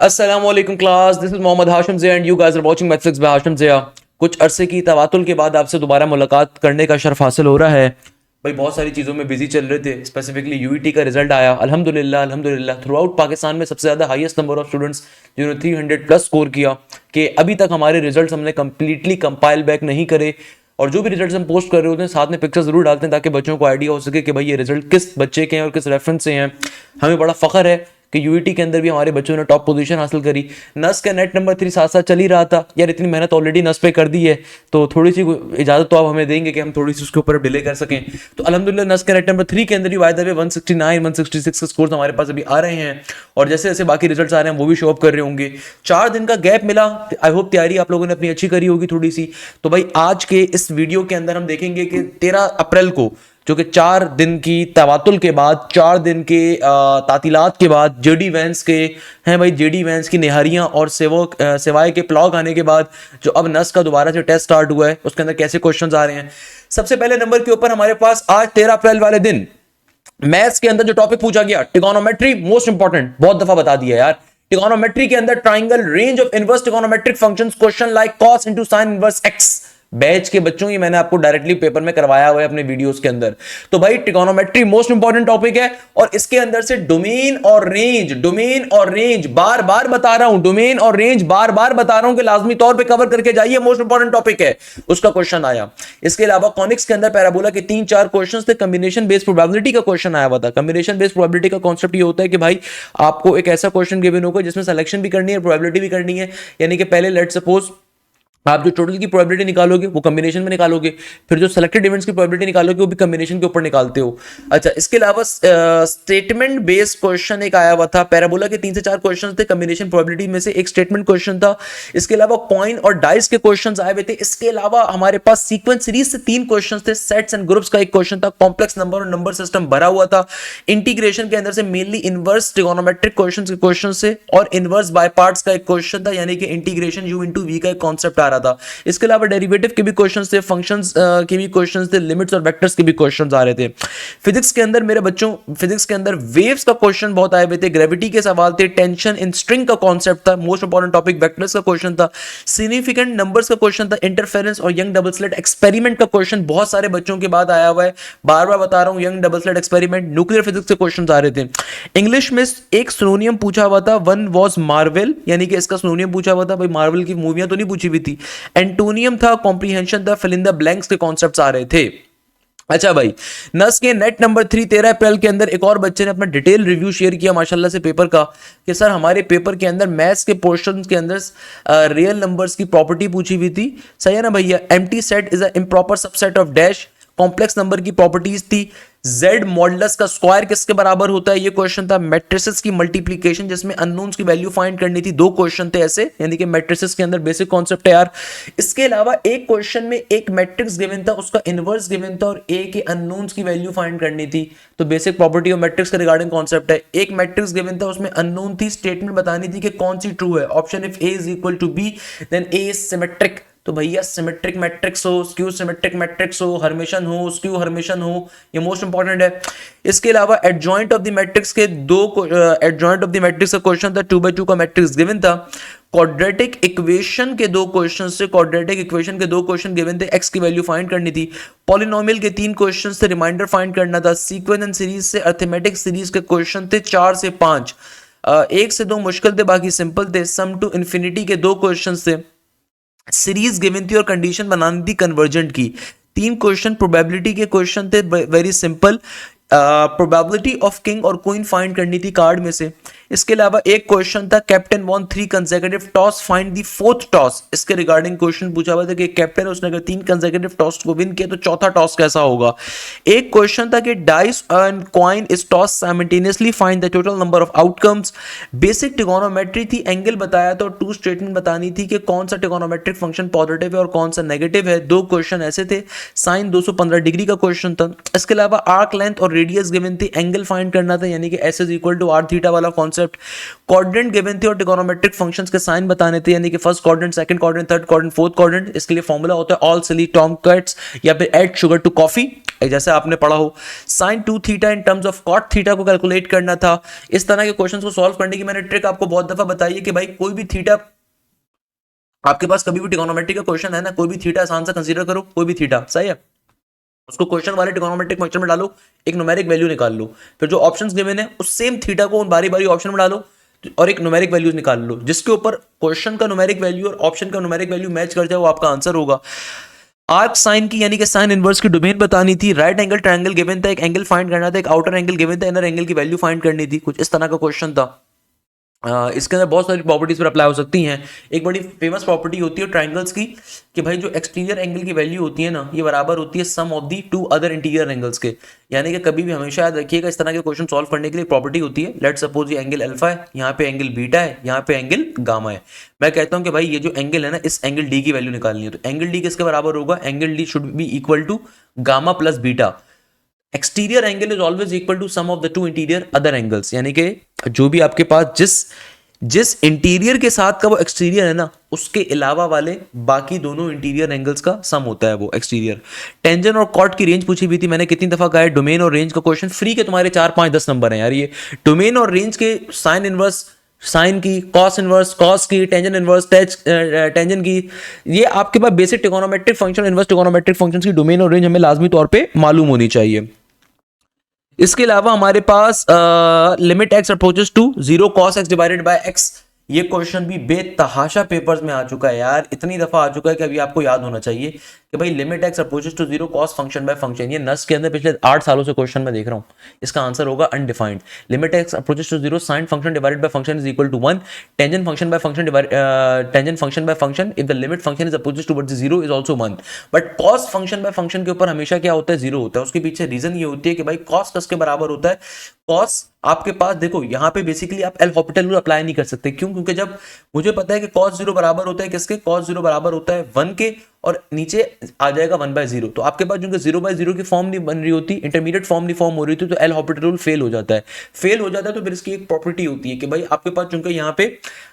अस्सलामुअलैकुम class, this is Mohammad Hashim Zia and you guys are watching math physics by Hashim Zia. कुछ अरसे की तवातुल के बाद आपसे दोबारा मुलाकात करने का शर्फ हासिल हो रहा है। भाई बहुत सारी चीज़ों में बिजी चल रहे थे, स्पेसिफिकली यूईटी का रिजल्ट आया। अल्हम्दुलिल्लाह अल्हम्दुलिल्लाह थ्रू आउट पाकिस्तान में सबसे ज़्यादा हाईएस्ट नंबर ऑफ स्टूडेंट्स जिन्होंने 300 प्लस स्कोर किया कि अभी तक हमारे रिजल्ट्स हमने कंप्लीटली कंपाइल बैक नहीं करे। और जो भी रिजल्ट्स हम पोस्ट कर रहे होते हैं साथ में पिक्चर जरूर डालते हैं ताकि बच्चों को आइडिया हो सके कि भाई ये रिजल्ट किस बच्चे के हैं और किस रेफरेंस से हैं। हमें बड़ा फख्र है कि यूईटी के अंदर भी हमारे बच्चों ने टॉप पोजीशन हासिल करी। नस का नेट नंबर 3 साथ साथ चल ही रहा था यार, इतनी मेहनत ऑलरेडी नस पे कर दी है तो थोड़ी सी इजाजत तो आप हमें देंगे कि हम थोड़ी सी उसके ऊपर डिले कर सकें। तो अल्हम्दुलिल्लाह नस का नेट नंबर 3 के अंदर भी वायदा पे 169 166 के स्कोर्स हमारे पास अभी आ रहे हैं और जैसे जैसे बाकी रिजल्ट्स आ रहे हैं वो भी शो अप कर रहे होंगे। 4 दिन का गैप मिला, आई होप तैयारी आप लोगों ने अपनी अच्छी करी होगी थोड़ी सी। तो भाई आज के इस वीडियो के अंदर हम देखेंगे कि 13 अप्रैल को, जो कि 4 दिन की तवातुल के बाद, 4 दिन के तातीलात के बाद, जेडी वैंस के हैं भाई, जेडी वैंस की निहारियां और सिवाय के प्लॉग आने के बाद जो अब नस का दोबारा से टेस्ट स्टार्ट हुआ है उसके अंदर कैसे क्वेश्चंस आ रहे हैं। सबसे पहले नंबर के ऊपर हमारे पास आज 13 अप्रैल वाले दिन मैथ्स के अंदर जो टॉपिक पूछा गया, ट्रिगोनोमेट्री, मोस्ट इंपॉर्टेंट, बहुत दफा बता दिया यार। ट्रिगोनोमेट्री के अंदर triangle, range of inverse trigonometric functions, question like cos into sin inverse x। Batch के बच्चों की मैंने आपको डायरेक्टली पेपर में करवाया हुआ है अपने वीडियोस के अंदर। तो भाई ट्रिगोनोमेट्री मोस्ट इंपॉर्टेंट टॉपिक है और इसके अंदर से डोमेन और रेंज बार बार बता रहा हूं, डोमेन और रेंज बार बार बता रहा हूं कि लाजमी तौर पे कवर करके जाइए, मोस्ट इंपॉर्टेंट टॉपिक है, उसका क्वेश्चन आया। इसके अलावा कॉनिक्स के अंदर पैराबोला के 3-4 क्वेश्चंस थे, कॉम्बिनेशन बेस्ड प्रोबेबिलिटी का क्वेश्चन आया हुआ था। कॉम्बिनेशन बेस्ड प्रोबेबिलिटी का कॉन्सेप्ट ये होता है कि भाई आपको एक ऐसा क्वेश्चन गिवन होगा जिसमें सिलेक्शन भी करनी है, प्रोबेबिलिटी भी करनी है। यानी कि पहले लेट सपोज आप जो टोटल की प्रोबेबिलिटी निकालोगे वो कॉम्बिनेशन में निकालोगे, फिर जो सेलेक्टेड इवेंट्स की प्रोबेबिलिटी निकालोगे वो भी कॉम्बिनेशन के ऊपर निकालते हो। अच्छा, इसके अलावा स्टेटमेंट बेस्ड क्वेश्चन एक आया हुआ था। पैराबोला के 3 से 4 क्वेश्चन थे, कॉम्बिनेशन प्रोबेबिलिटी में से एक स्टेटमेंट क्वेश्चन था। इसके अलावा कॉइन और डाइस के क्वेश्चन आए हुए थे। इसके अलावा हमारे पास सीक्वेंस सीरीज से 3 क्वेश्चन थे, सेट्स एंड ग्रुप्स का एक क्वेश्चन था, कॉम्प्लेक्स नंबर और नंबर सिस्टम भरा हुआ था। इंटीग्रेशन के अंदर से मेनली इनवर्स ट्रिगोनोमेट्रिक क्वेश्चन से और इनवर्स बाय पार्ट्स का एक क्वेश्चन था, यानी कि इंटीग्रेशन u इंटू वी का एक कॉन्सेप्ट आ रहा था। इसके अलावा डेरिवेटिव के भी क्वेश्चंस थे, फंक्शंस के भी क्वेश्चंस थे, लिमिट्स और वेक्टर्स के भी क्वेश्चंस आ रहे थे। फिजिक्स के अंदर मेरे बच्चों, फिजिक्स के अंदर वेव्स का क्वेश्चन बहुत आए हुए थे, ग्रेविटी के सवाल थे, टेंशन इन स्ट्रिंग का कॉन्सेप्ट था, मोस्ट इंपॉर्टेंट टॉपिक वेक्टर्स का क्वेश्चन था, सिग्निफिकेंट नंबर्स का क्वेश्चन था, इंटरफेरेंस और यंग डबल स्लिट एक्सपेरिमेंट का क्वेश्चन बहुत सारे बच्चों के बाद आया हुआ है। बार बार बता रहा हूं, young double slit experiment, nuclear physics के क्वेश्चन आ रहे थे। इंग्लिश में एक सिनोनियम पूछा हुआ था, वन वॉज मार्वल, यानी कि इसका सिनोनियम पूछा हुआ था। भाई मार्वल की मूवियां तो नहीं पूछी हुई थी। एंटोनियम था, कॉम्प्रीहेंशन था, फिल इन द ब्लैंक्स के कॉन्सेप्ट्स आ रहे थे। अच्छा भाई, नस के नेट नंबर 3 13 अप्रैल के अंदर एक और बच्चे ने अपना डिटेल रिव्यू शेयर किया माशाल्लाह से पेपर का कि सर हमारे पेपर के अंदर मैथ्स के पोर्शन के अंदर रियल नंबर्स की प्रॉपर्टी पूछी हुई थी। सही है ना भैया? Empty set is a improper subset of dash. Complex number की प्रॉपर्टीज थी। z मॉडुलस का स्क्वायर किसके बराबर होता है, ये क्वेश्चन था। मैट्रिसेस की मल्टीप्लिकेशन जिसमें अननोन्स की वैल्यू फाइंड करनी थी, 2 क्वेश्चन थे ऐसे, यानी कि मैट्रिसेस के अंदर बेसिक कॉन्सेप्ट है यार। इसके अलावा एक क्वेश्चन में एक मैट्रिक्स गिवन था, उसका इनवर्स गिवन था और a के अननोन्स की वैल्यू फाइंड करनी थी। तो बेसिक प्रॉपर्टी ऑफ मैट्रिक्स के रिगार्डिंग कॉन्सेप्ट है। एक मैट्रिक्स गिवन था, उसमें अननोन थी, स्टेटमेंट बतानी थी कि कौन सी ट्रू है। Option if a is equal to b then a is symmetric. तो भैया सिमेट्रिक मैट्रिक्स हो, स्क्यू सिमेट्रिक मैट्रिक्स हो, हर्मिशन हो, स्क्यू हर्मिशन हो, ये मोस्ट इंपॉर्टेंट है। इसके अलावा एडजॉइंट ऑफ द मैट्रिक्स के एडजॉइंट ऑफ द मैट्रिक्स का क्वेश्चन था, 2x2 का मैट्रिक्स गिवन था। क्वाड्रेटिक इक्वेशन के 2 क्वेश्चन से, क्वाड्रेटिक इक्वेशन के 2 क्वेश्चन गिवन थे, x की वैल्यू फाइंड करनी थी। पॉलिनोमियल के 3 क्वेश्चन से, रिमाइंडर फाइंड करना था। सीक्वेंस एंड सीरीज से, अर्थमेटिक सीरीज के क्वेश्चन थे 4 से 5, 1 से 2 मुश्किल थे, बाकी सिंपल थे। सम टू इन्फिनिटी के 2 क्वेश्चन थे, सीरीज गिवन थी और कंडीशन बनानी थी कन्वर्जेंट की। 3 क्वेश्चन प्रोबेबिलिटी के क्वेश्चन थे, very simple. Probability of king और क्वीन फाइंड करनी थी कार्ड में से। इसके अलावा एक क्वेश्चन था, captain won 3 consecutive toss, find the 4th toss. इसके रिगार्डिंग क्वेश्चन पूछा हुआ था कि कैप्टन उसने अगर 3 कंसेक्यूटिव टॉस को विन किया तो चौथा टॉस कैसा होगा। एक क्वेश्चन था कि dice and coin is toss simultaneously, find the total number of outcomes. Basic trigonometry थी, एंगल बताया तो 2 स्टेटमेंट बतानी थी कि कौन सा ट्रिगोनोमेट्रिक फंक्शन पॉजिटिव है और कौन सा नेगेटिव है। 2 क्वेश्चन ऐसे थे। साइन 215 डिग्री का क्वेश्चन था। इसके अलावा आर्क लेंथ और रेडियस गिवन थी, एंगल फाइंड करना था, यानी कि S is equal to R theta वाला कॉन्सेप्ट कॉन्सेप्ट। क्वाड्रेंट गिवन थे और ट्रिगोनोमेट्रिक फंक्शंस के साइन बताने थे, यानी कि first quadrant, second quadrant, third quadrant, fourth quadrant. इसके लिए फॉर्मूला होता है ऑल सिली टॉम कैट्स या फिर ऐड शुगर टू कॉफी, जैसे आपने पढ़ा हो। Sine 2 theta in terms of cot theta को कैलकुलेट करना था। इस तरह के क्वेश्चंस को सॉल्व करने की मैंने ट्रिक आपको बहुत दफा बताई है कि भाई कोई भी थीटा आपके पास कभी भी ट्रिगोनोमेट्री का क्वेश्चन है ना, कोई भी थीटा आसान सा कंसीडर करो, कोई भी थीटा सही है, उसको क्वेश्चन वाले ट्रिगोनोमेट्रिक फंक्शन में डालो, एक न्यूमेरिक वैल्यू निकाल लो, फिर जो ऑप्शंस गिवन है उस सेम थीटा को उन बारी बारी ऑप्शन में डालो और एक न्यूमेरिक वैल्यूज निकाल लो, जिसके ऊपर क्वेश्चन का न्यूमेरिक वैल्यू और ऑप्शन का न्यूमेरिक वैल्यू मैच कर जाए वो आपका आंसर होगा। आर्क साइन की यानी कि साइन इनवर्स की डोमेन बतानी थी। राइट एंगल ट्रायंगल गिवन था, एक एंगल फाइंड करना था, एक आउटर एंगल गिवन था, इनर एंगल की वैल्यू फाइंड करनी थी, कुछ इस तरह का क्वेश्चन था। इसके अंदर बहुत सारी प्रॉपर्टीज पर अप्लाई हो सकती हैं। एक बड़ी फेमस प्रॉपर्टी होती है ट्रायंगल्स की कि भाई जो एक्सटीरियर एंगल की वैल्यू होती है ना, ये बराबर होती है sum of the two other interior angles के। यानी कि कभी भी हमेशा याद रखिएगा, इस तरह के क्वेश्चन सॉल्व करने के लिए प्रॉपर्टी होती है। लेट्स सपोज ये एंगल अल्फा है, यहाँ पे एंगल बीटा है, यहाँ पे एंगल गामा है। मैं कहता हूँ कि भाई ये जो एंगल है ना, इस एंगल डी की वैल्यू निकालनी है, तो एंगल डी किसके बराबर होगा? Angle D should be equal to gamma plus beta. Exterior angle is always equal to sum of the two interior other angles, यानी कि जो भी आपके पास जिस इंटीरियर के साथ का वो एक्सटीरियर है ना, उसके अलावा वाले बाकी दोनों इंटीरियर एंगल्स का सम होता है वो एक्सटीरियर। टेंजेंट और कॉट की रेंज पूछी हुई थी, मैंने कितनी दफा कहा है, डोमेन और रेंज का क्वेश्चन फ्री के तुम्हारे 4 5 10 नंबर हैं यार। ये डोमेन और रेंज के साइन इनवर्स साइन की, कॉस इनवर्स कॉस की, टेंजेंट इनवर्स टेंजेंट की, ये आपके पास basic trigonometric function, inverse trigonometric functions की डोमेन और रेंज हमें लाजमी तौर पे मालूम होनी चाहिए। इसके अलावा हमारे पास limit x approaches to 0 cos x divided by x, ये क्वेश्चन भी बेतहाशा पेपर्स में आ चुका है यार, इतनी दफा आ चुका है कि अभी आपको याद होना चाहिए कि भाई limit x approaches to 0 cos function by function. ये नस के अंदर पिछले 8 सालों से क्वेश्चन में देख रहा हूं, इसका आंसर होगा undefined. Limit x approaches to 0 sin function divided by function is equal to 1, tangent function by function tangent function by function if the limit function is approaches towards 0 is also 1। But cos function by function के ऊपर हमेशा क्या होता है? 0 होता है। उसके पीछे रीजन ये होती है कि भाई cos किसके बराबर होता है? cos आपके पास देखो यहाँ पे बेसिकली आप एल हॉपिटल रूल अप्लाई नहीं कर सकते। क्यों? क्योंकि जब मुझे पता है कि cos 0 बराबर होता है किसके? cos 0 बराबर होता है 1 के, और नीचे आ जाएगा 1/0। तो आपके पास जो 0/0 की फॉर्म नहीं बन रही होती, इंटरमीडिएट फॉर्म नहीं फॉर्म हो रही थी, तो एल हॉपिटल रूल फेल हो जाता है। फेल हो जाता है तो फिर इसकी एक प्रॉपर्टी होती है कि भाई आपके पास चूंकि यहाँ पे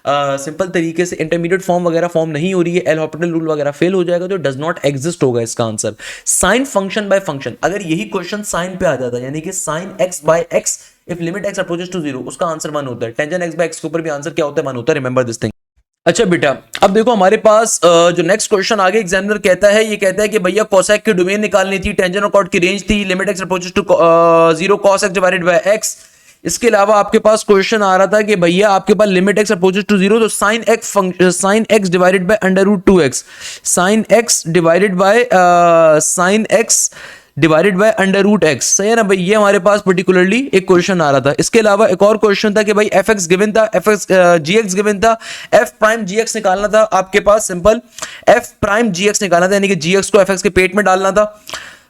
सिंपल तरीके से इंटरमीडिएट फॉर्म वगैरह फॉर्म नहीं हो रही है, एल हॉपिटल रूल वगैरह फेल हो जाएगा, तो डज नॉट एग्जिस्ट होगा इसका answer. Sine function by function, अगर यही क्वेश्चन साइन पे आ जाता, यानी कि sine x by x if limit x approaches to 0, उसका आंसर 1 होता है। टेंजेंट एक्स बाय एक्स के ऊपर भी आंसर क्या होता है? 1 होता है। Remember this thing. अच्छा बेटा, अब देखो हमारे पास जो नेक्स्ट क्वेश्चन आगे एग्जामिनर कहता है, ये कहता है कि भैया कोसेक की डोमेन निकालनी थी, टेंजेंट और कॉट की रेंज थी, limit x approaches to 0 cos x divided by x। इसके अलावा आपके पास क्वेश्चन आ रहा था कि भैया आपके पास लिमिट एक्स अप्रोचेस टू 0, तो sine x divided by √2x, sine x divided by sine x divided by √x, सही है ना भाई? ये हमारे पास पर्टिकुलरली एक क्वेश्चन आ रहा था। इसके अलावा एक और क्वेश्चन था कि भाई fx गिवन था, gx गिवन था, f प्राइम gx निकालना था आपके पास। सिंपल f प्राइम gx निकालना था, यानी कि gx को fx के पेट में डालना था।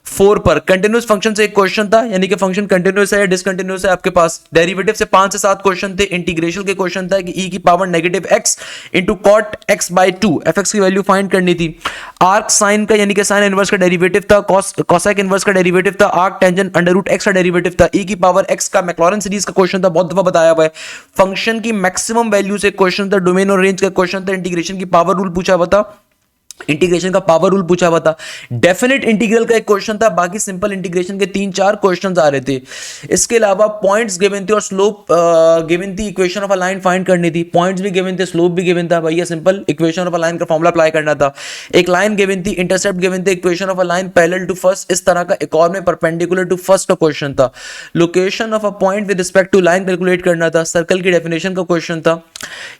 4 पर कंटिन्यूअस फंक्शन से एक क्वेश्चन था, यानी कि फंक्शन कंटिन्यूअस है या डिसकंटिन्यूअस है आपके पास। डेरिवेटिव से 5 से 7 क्वेश्चन थे। इंटीग्रेशन के क्वेश्चन था कि e की power negative x into cot x by 2, fx की वैल्यू फाइंड करनी थी। आर्क साइन का यानी कि साइन इनवर्स का डेरिवेटिव था, कोसेक इनवर्स का डेरिवेटिव था, आर्क टेंजेंट √x का डेरिवेटिव था, e की पावर x का मैक्लॉरेन सीरीज का क्वेश्चन था, बहुत दफा बताया हुआ है। फंक्शन की मैक्सिमम वैल्यू से क्वेश्चन था, डोमेन और रेंज का क्वेश्चन था, इंटीग्रेशन की पावर रूल पूछा हुआ था, इंटीग्रेशन का पावर रूल पूछा हुआ था, डेफिनेट इंटीग्रल का एक क्वेश्चन था, बाकी सिंपल इंटीग्रेशन के 3-4 क्वेश्चंस आ रहे थे। इसके अलावा पॉइंट्स गिवन थे और स्लोप गिवन थी, equation of a line find करनी थी। पॉइंट्स भी गिवन थे, स्लोप भी गिवन था, भैया simple equation of a line का फॉर्मूला अप्लाई करना था। एक लाइन गिवन थी, इंटरसेप्ट गिवन थे, equation of a line parallel to first, इस तरह का एक और में परपेंडिकुलर टू फर्स्ट का क्वेश्चन था। Location of a point with respect to line calculate करना था, सर्कल की डेफिनेशन का क्वेश्चन था।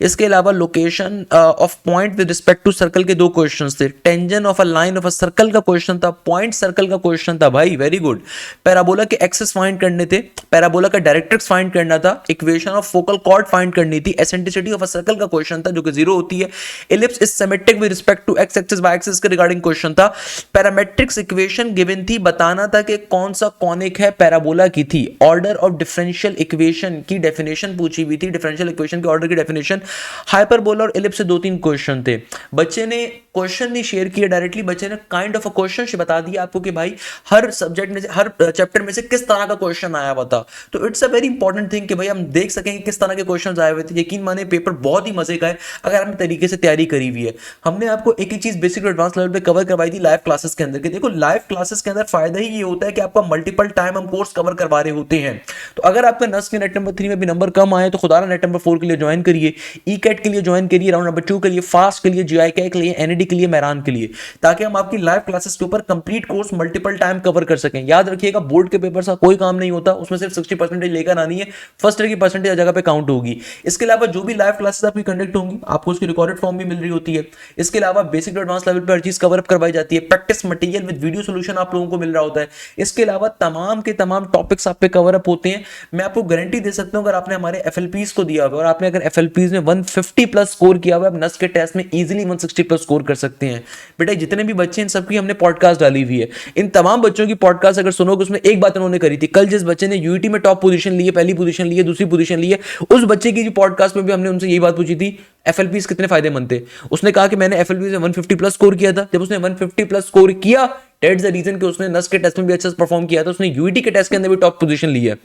इसके अलावा location of point with respect to circle के 2 क्वेश्चंस थे। Tangent of a line of a circle का क्वेश्चन था, पॉइंट सर्कल का क्वेश्चन था भाई, वेरी गुड। पैराबोला के एक्सिस फाइंड करने थे, पैराबोला का डायरेक्ट्रिक्स फाइंड करना था, equation of focal chord find करनी थी, एसेंट्रिसिटी ऑफ अ सर्कल का क्वेश्चन था जो कि 0 होती है। Ellipse is symmetric with respect to x axis by Axis के रिगार्डिंग क्वेश्चन था। पैरामेट्रिक्स इक्वेशन गिवन थी, बताना था कि कौन सा कॉनिक है पैराबोला की थी। ऑर्डर ऑफ डिफरेंशियल इक्वेशन की डेफिनेशन पूछी हुई थी, डिफरेंशियल इक्वेशन के ऑर्डर की डेफिनेशन। हाइपरबोला और इलिप्स से 2-3 क्वेश्चन थे। बच्चे ने क्वेश्चन क्वेश्चन नहीं शेयर किया डायरेक्टली, बच्चे ने काइंड ऑफ अ क्वेश्चन बता दिया आपको कि भाई हर सब्जेक्ट में से, हर चैप्टर में से किस तरह का क्वेश्चन आया हुआ था। तो it's a very important thing कि भाई हम देख सकें कि किस तरह के क्वेश्चन आए हुए थे। यकीन माने पेपर बहुत ही मजे का है अगर हमने तरीके से तैयारी करी हुई है। हमने आपको एक ही चीज बेसिक और एडवांस लेवल पे कवर करवाई थी लाइव क्लासेस के अंदर। कि देखो लाइव क्लासेस के अंदर फायदा ही ये होता है कि आपका मल्टीपल टाइम हम कोर्स कवर करवा रहे होते हैं। तो अगर आपका नस के नेट नंबर 3 में भी नंबर कम आए तो खुदारा नेट नंबर 4 के लिए ज्वाइन करिए, ई कैट के लिए ज्वाइन करिए, राउंड नंबर 2 के लिए, फास्ट के लिए, GIK के लिए, NED के लिए, मेहरान के लिए, ताकि हम आपकी लाइव क्लासेस के ऊपर complete course multiple time cover कर सकें। याद रखिएगा बोर्ड के पेपर का कोई काम नहीं होता, उसमें सिर्फ 60% लेकर आनी है, फर्स्ट ईयर की परसेंटेज जगह पे काउंट होगी। इसके अलावा जो भी लाइव क्लासेस आपकी कंडक्ट होंगी आपको उसकी रिकॉर्डेड फॉर्म भी मिल रही होती है। इसके अलावा बेसिक टू एडवांस लेवल पर हर चीज कवर अप करवाई जाती है, practice material with video solution आप लोगों को मिल रहा होता है। इसके अलावा तमाम के तमाम टॉपिक्स आप पे कवर अप होते हैं। मैं आपको गारंटी दे सकता हूं अगर आपने हमारे FLPs को दिया हुआ और आपने अगर FLPs में 150 प्लस स्कोर किया हुआ, आप नस के टेस्ट में इजीली 160 प्लस स्कोर कर सकते हैं। बेटा जितने भी बच्चे इन सबकी हमने पॉडकास्ट डाली हुई है, इन तमाम बच्चों की पॉडकास्ट अगर सुनोगे उसमें एक बात उन्होंने करी थी, कल जिस बच्चे ने यूईटी में टॉप पोजीशन ली है, पहली पोजीशन ली है, दूसरी पोजीशन ली है, उस बच्चे की पॉडकास्ट में भी हमने उनसे यही बात पूछी थी FLPs कितने फायदेमंद थे। उसने कहा कि मैंने FLPs में 150 प्लस स्कोर किया था। जब उसने 150 प्लस स्कोर किया, दैट्स द रीजन कि उसने नस के टेस्ट में भी अच्छा परफॉर्म किया था, उसने यूईटी के टेस्ट के अंदर भी टॉप पोजीशन ली है,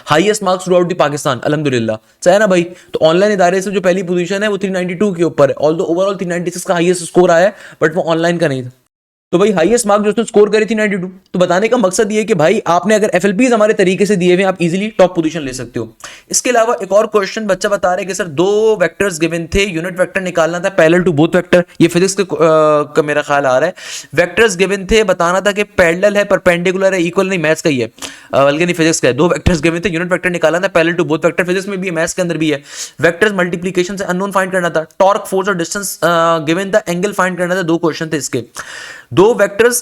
highest marks through out the Pakistan, अल्हम्दुलिल्लाह। सही है ना भाई। तो ऑनलाइन इदारे से जो पहली पोजीशन है वो 392 के ऊपर है, ऑल्दो ओवरऑल 396 का हाईएस्ट स्कोर आया है, बट वो ऑनलाइन का नहीं था। तो भाई हाईएस्ट मार्क जो उसने स्कोर करी थी 92। तो बताने का मकसद ये है कि भाई आपने अगर FLPs हमारे तरीके से दिए हुए आप इजीली टॉप पोजीशन ले सकते हो। इसके अलावा एक और क्वेश्चन बच्चा बता रहे हैं कि सर 2 वेक्टर्स गिवन थे, यूनिट वेक्टर निकालना था पैरेलल टू बोथ वेक्टर। ये फिजिक्स का मेरा ख्याल आ रहा है। वेक्टर्स गिवन थे, बताना था कि पैरेलल है, परपेंडिकुलर है, इक्वल नहीं, मैथ्स का ही है, बल्कि नहीं फिजिक्स का है। 2 वेक्टर्स गिवन थे, यूनिट वेक्टर निकालना था parallel to both vector, physics में भी है, मैथ्स के अंदर भी है। वेक्टर्स मल्टीप्लिकेशन से अननोन फाइंड करना था, टॉर्क फोर्स और डिस्टेंस गिवन था, एंगल फाइंड करना था। 2 क्वेश्चन थे इसके। Two vectors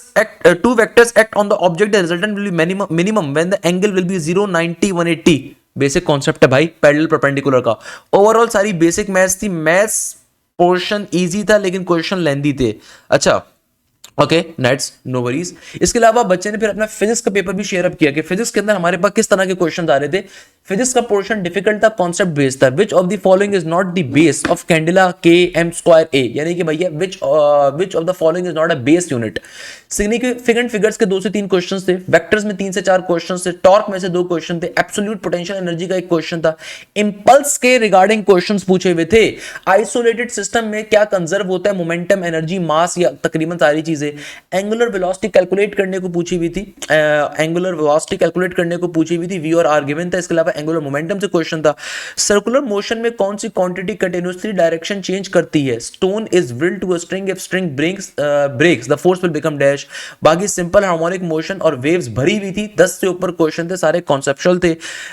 act on the object, the resultant will be minimum when the angle will be 0, 90, 180। Basic concept है भाई पैरेलल परपेंडिकुलर का। ओवरऑल सारी बेसिक मैथ्स थी, मैथ्स पोर्शन इजी था लेकिन क्वेश्चन लेंदी थे। अच्छा ओके नेट्स नो वरीज। इसके अलावा बच्चे ने फिर अपना फिजिक्स का पेपर भी शेयर अप किया कि फिजिक्स के अंदर हमारे पास किस तरह के क्वेश्चन आ रहे थे। फिजिक्स का पोर्शन डिफिकल्ट था, कॉन्सेप्ट बेस्ड था। Which of the following is not the base of candela K_m²A, यानी कि भैया which of the following is not a base unit. Significant figures के 2 से 3 क्वेश्चन थे, वेक्टर्स में 3 से 4 क्वेश्चन थे, टॉर्क में से 2 क्वेश्चन थे, एब्सोल्यूट पोटेंशियल एनर्जी का 1 क्वेश्चन था, इंपल्स के रिगार्डिंग क्वेश्चंस पूछे हुए थे। आइसोलेटेड सिस्टम में क्या कंजर्व होता है, मोमेंटम, एनर्जी, मास, या तकरीबन सारी चीजें। एंगुलर वेलोसिटी कैलकुलेट करने को पूछी हुई थी, एंगुलर वेलोसिटी कैलकुलेट करने को पूछी हुई थी, V और R गिवन था। इसके अलावा एंगुलर मोमेंटम से क्वेश्चन था। सर्कुलर मोशन में कौन सी क्वांटिटी कंटिन्यूअसली डायरेक्शन चेंज करती है। Stone is whirled to a string, if string breaks the force will become dash. बाकी सिंपल हार्मोनिक मोशन और वेव्स भरी हुई थी। 10 से ऊपर क्वेश्चन थे, सारे कॉन्सेप्चुअल थे।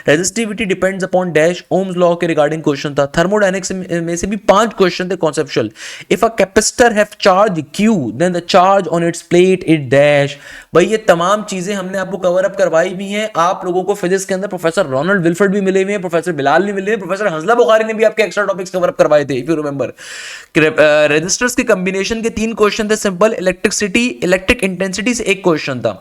Resistivity depends upon dash, ohm's law के रिगार्डिंग क्वेश्चन था। थर्मोडायनेमिक्स में से भी 5 क्वेश्चन थे conceptual. If a capacitor have charge Q then the charge on its plate it dash. भाई ये तमाम चीजें हमने आपको कवर अप करवाई भी हैं। आप लोगों को फिजिक्स के अंदर प्रोफेसर रोनाल्ड विल्फर्ड भी मिले हुए हैं, प्रोफेसर बिलाल भी मिले हैं, प्रोफेसर हंसला बुखारी ने भी आपके एक्स्ट्रा टॉपिक्स कवर अप करवाए थे, इफ यू रिमेंबर। रेजिस्टर्स के कॉम्बिनेशन के 3 क्वेश्चन थे सिंपल। इलेक्ट्रिक इंटेंसिटी से 1 क्वेश्चन था।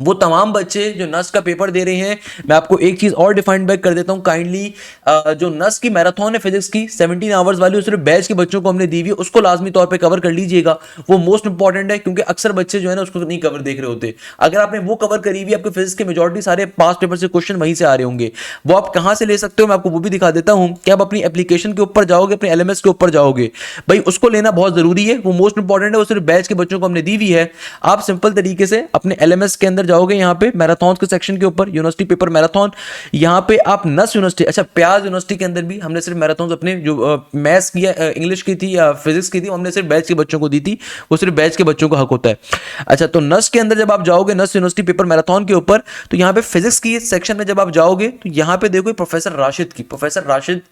वो तमाम बच्चे जो नस का पेपर दे रहे हैं, मैं आपको एक चीज और डिफाइन बैक कर देता हूं काइंडली। जो नस की मैराथन है फिजिक्स की 17 आवर्स वाली, सिर्फ बैच के बच्चों को हमने दी हुई है, उसको लाजमी तौर पे कवर कर लीजिएगा। वो मोस्ट इंपॉर्टेंट है क्योंकि अक्सर बच्चे जो है ना उसको नहीं कवर देख रहे होते। अगर आपने वो कवर करी हुई, आपके फिजिक्स के मेजॉरिटी सारे पास पेपर से क्वेश्चन वहीं से आ रहे होंगे। वो आप कहां से ले सकते हो मैं आपको वो भी दिखा देता हूं कि आप अपनी एप्लीकेशन के ऊपर जाओगे, अपने LMS के ऊपर जाओगे, भाई उसको लेना बहुत जरूरी है, वो मोस्ट इंपॉर्टेंट है। वो सिर्फ बैच के बच्चों को हमने दी हुई है। आप सिंपल तरीके से अपने LMS के अंदर जाओगे, यहाँ पे मैराथन के सेक्शन के ऊपर यूनिवर्सिटी पेपर मैराथन, यहां पे आप नस यूनिवर्सिटी, अच्छा प्याज यूनिवर्सिटी के अंदर भी हमने सिर्फ मैराथन अपने जो मैथ्स की या इंग्लिश की थी या फिजिक्स की थी, हमने सिर्फ बैच के बच्चों को दी थी। वो सिर्फ बैच के बच्चों को हक होता है। अच्छा तो नस के अंदर जब आप जाओगे, नस यूनिवर्सिटी पेपर मैराथन के ऊपर, तो यहां पे फिजिक्स की सेक्शन में जब आप जाओगे तो यहां पे देखो प्रोफेसर राशिद की। प्रोफेसर राशिद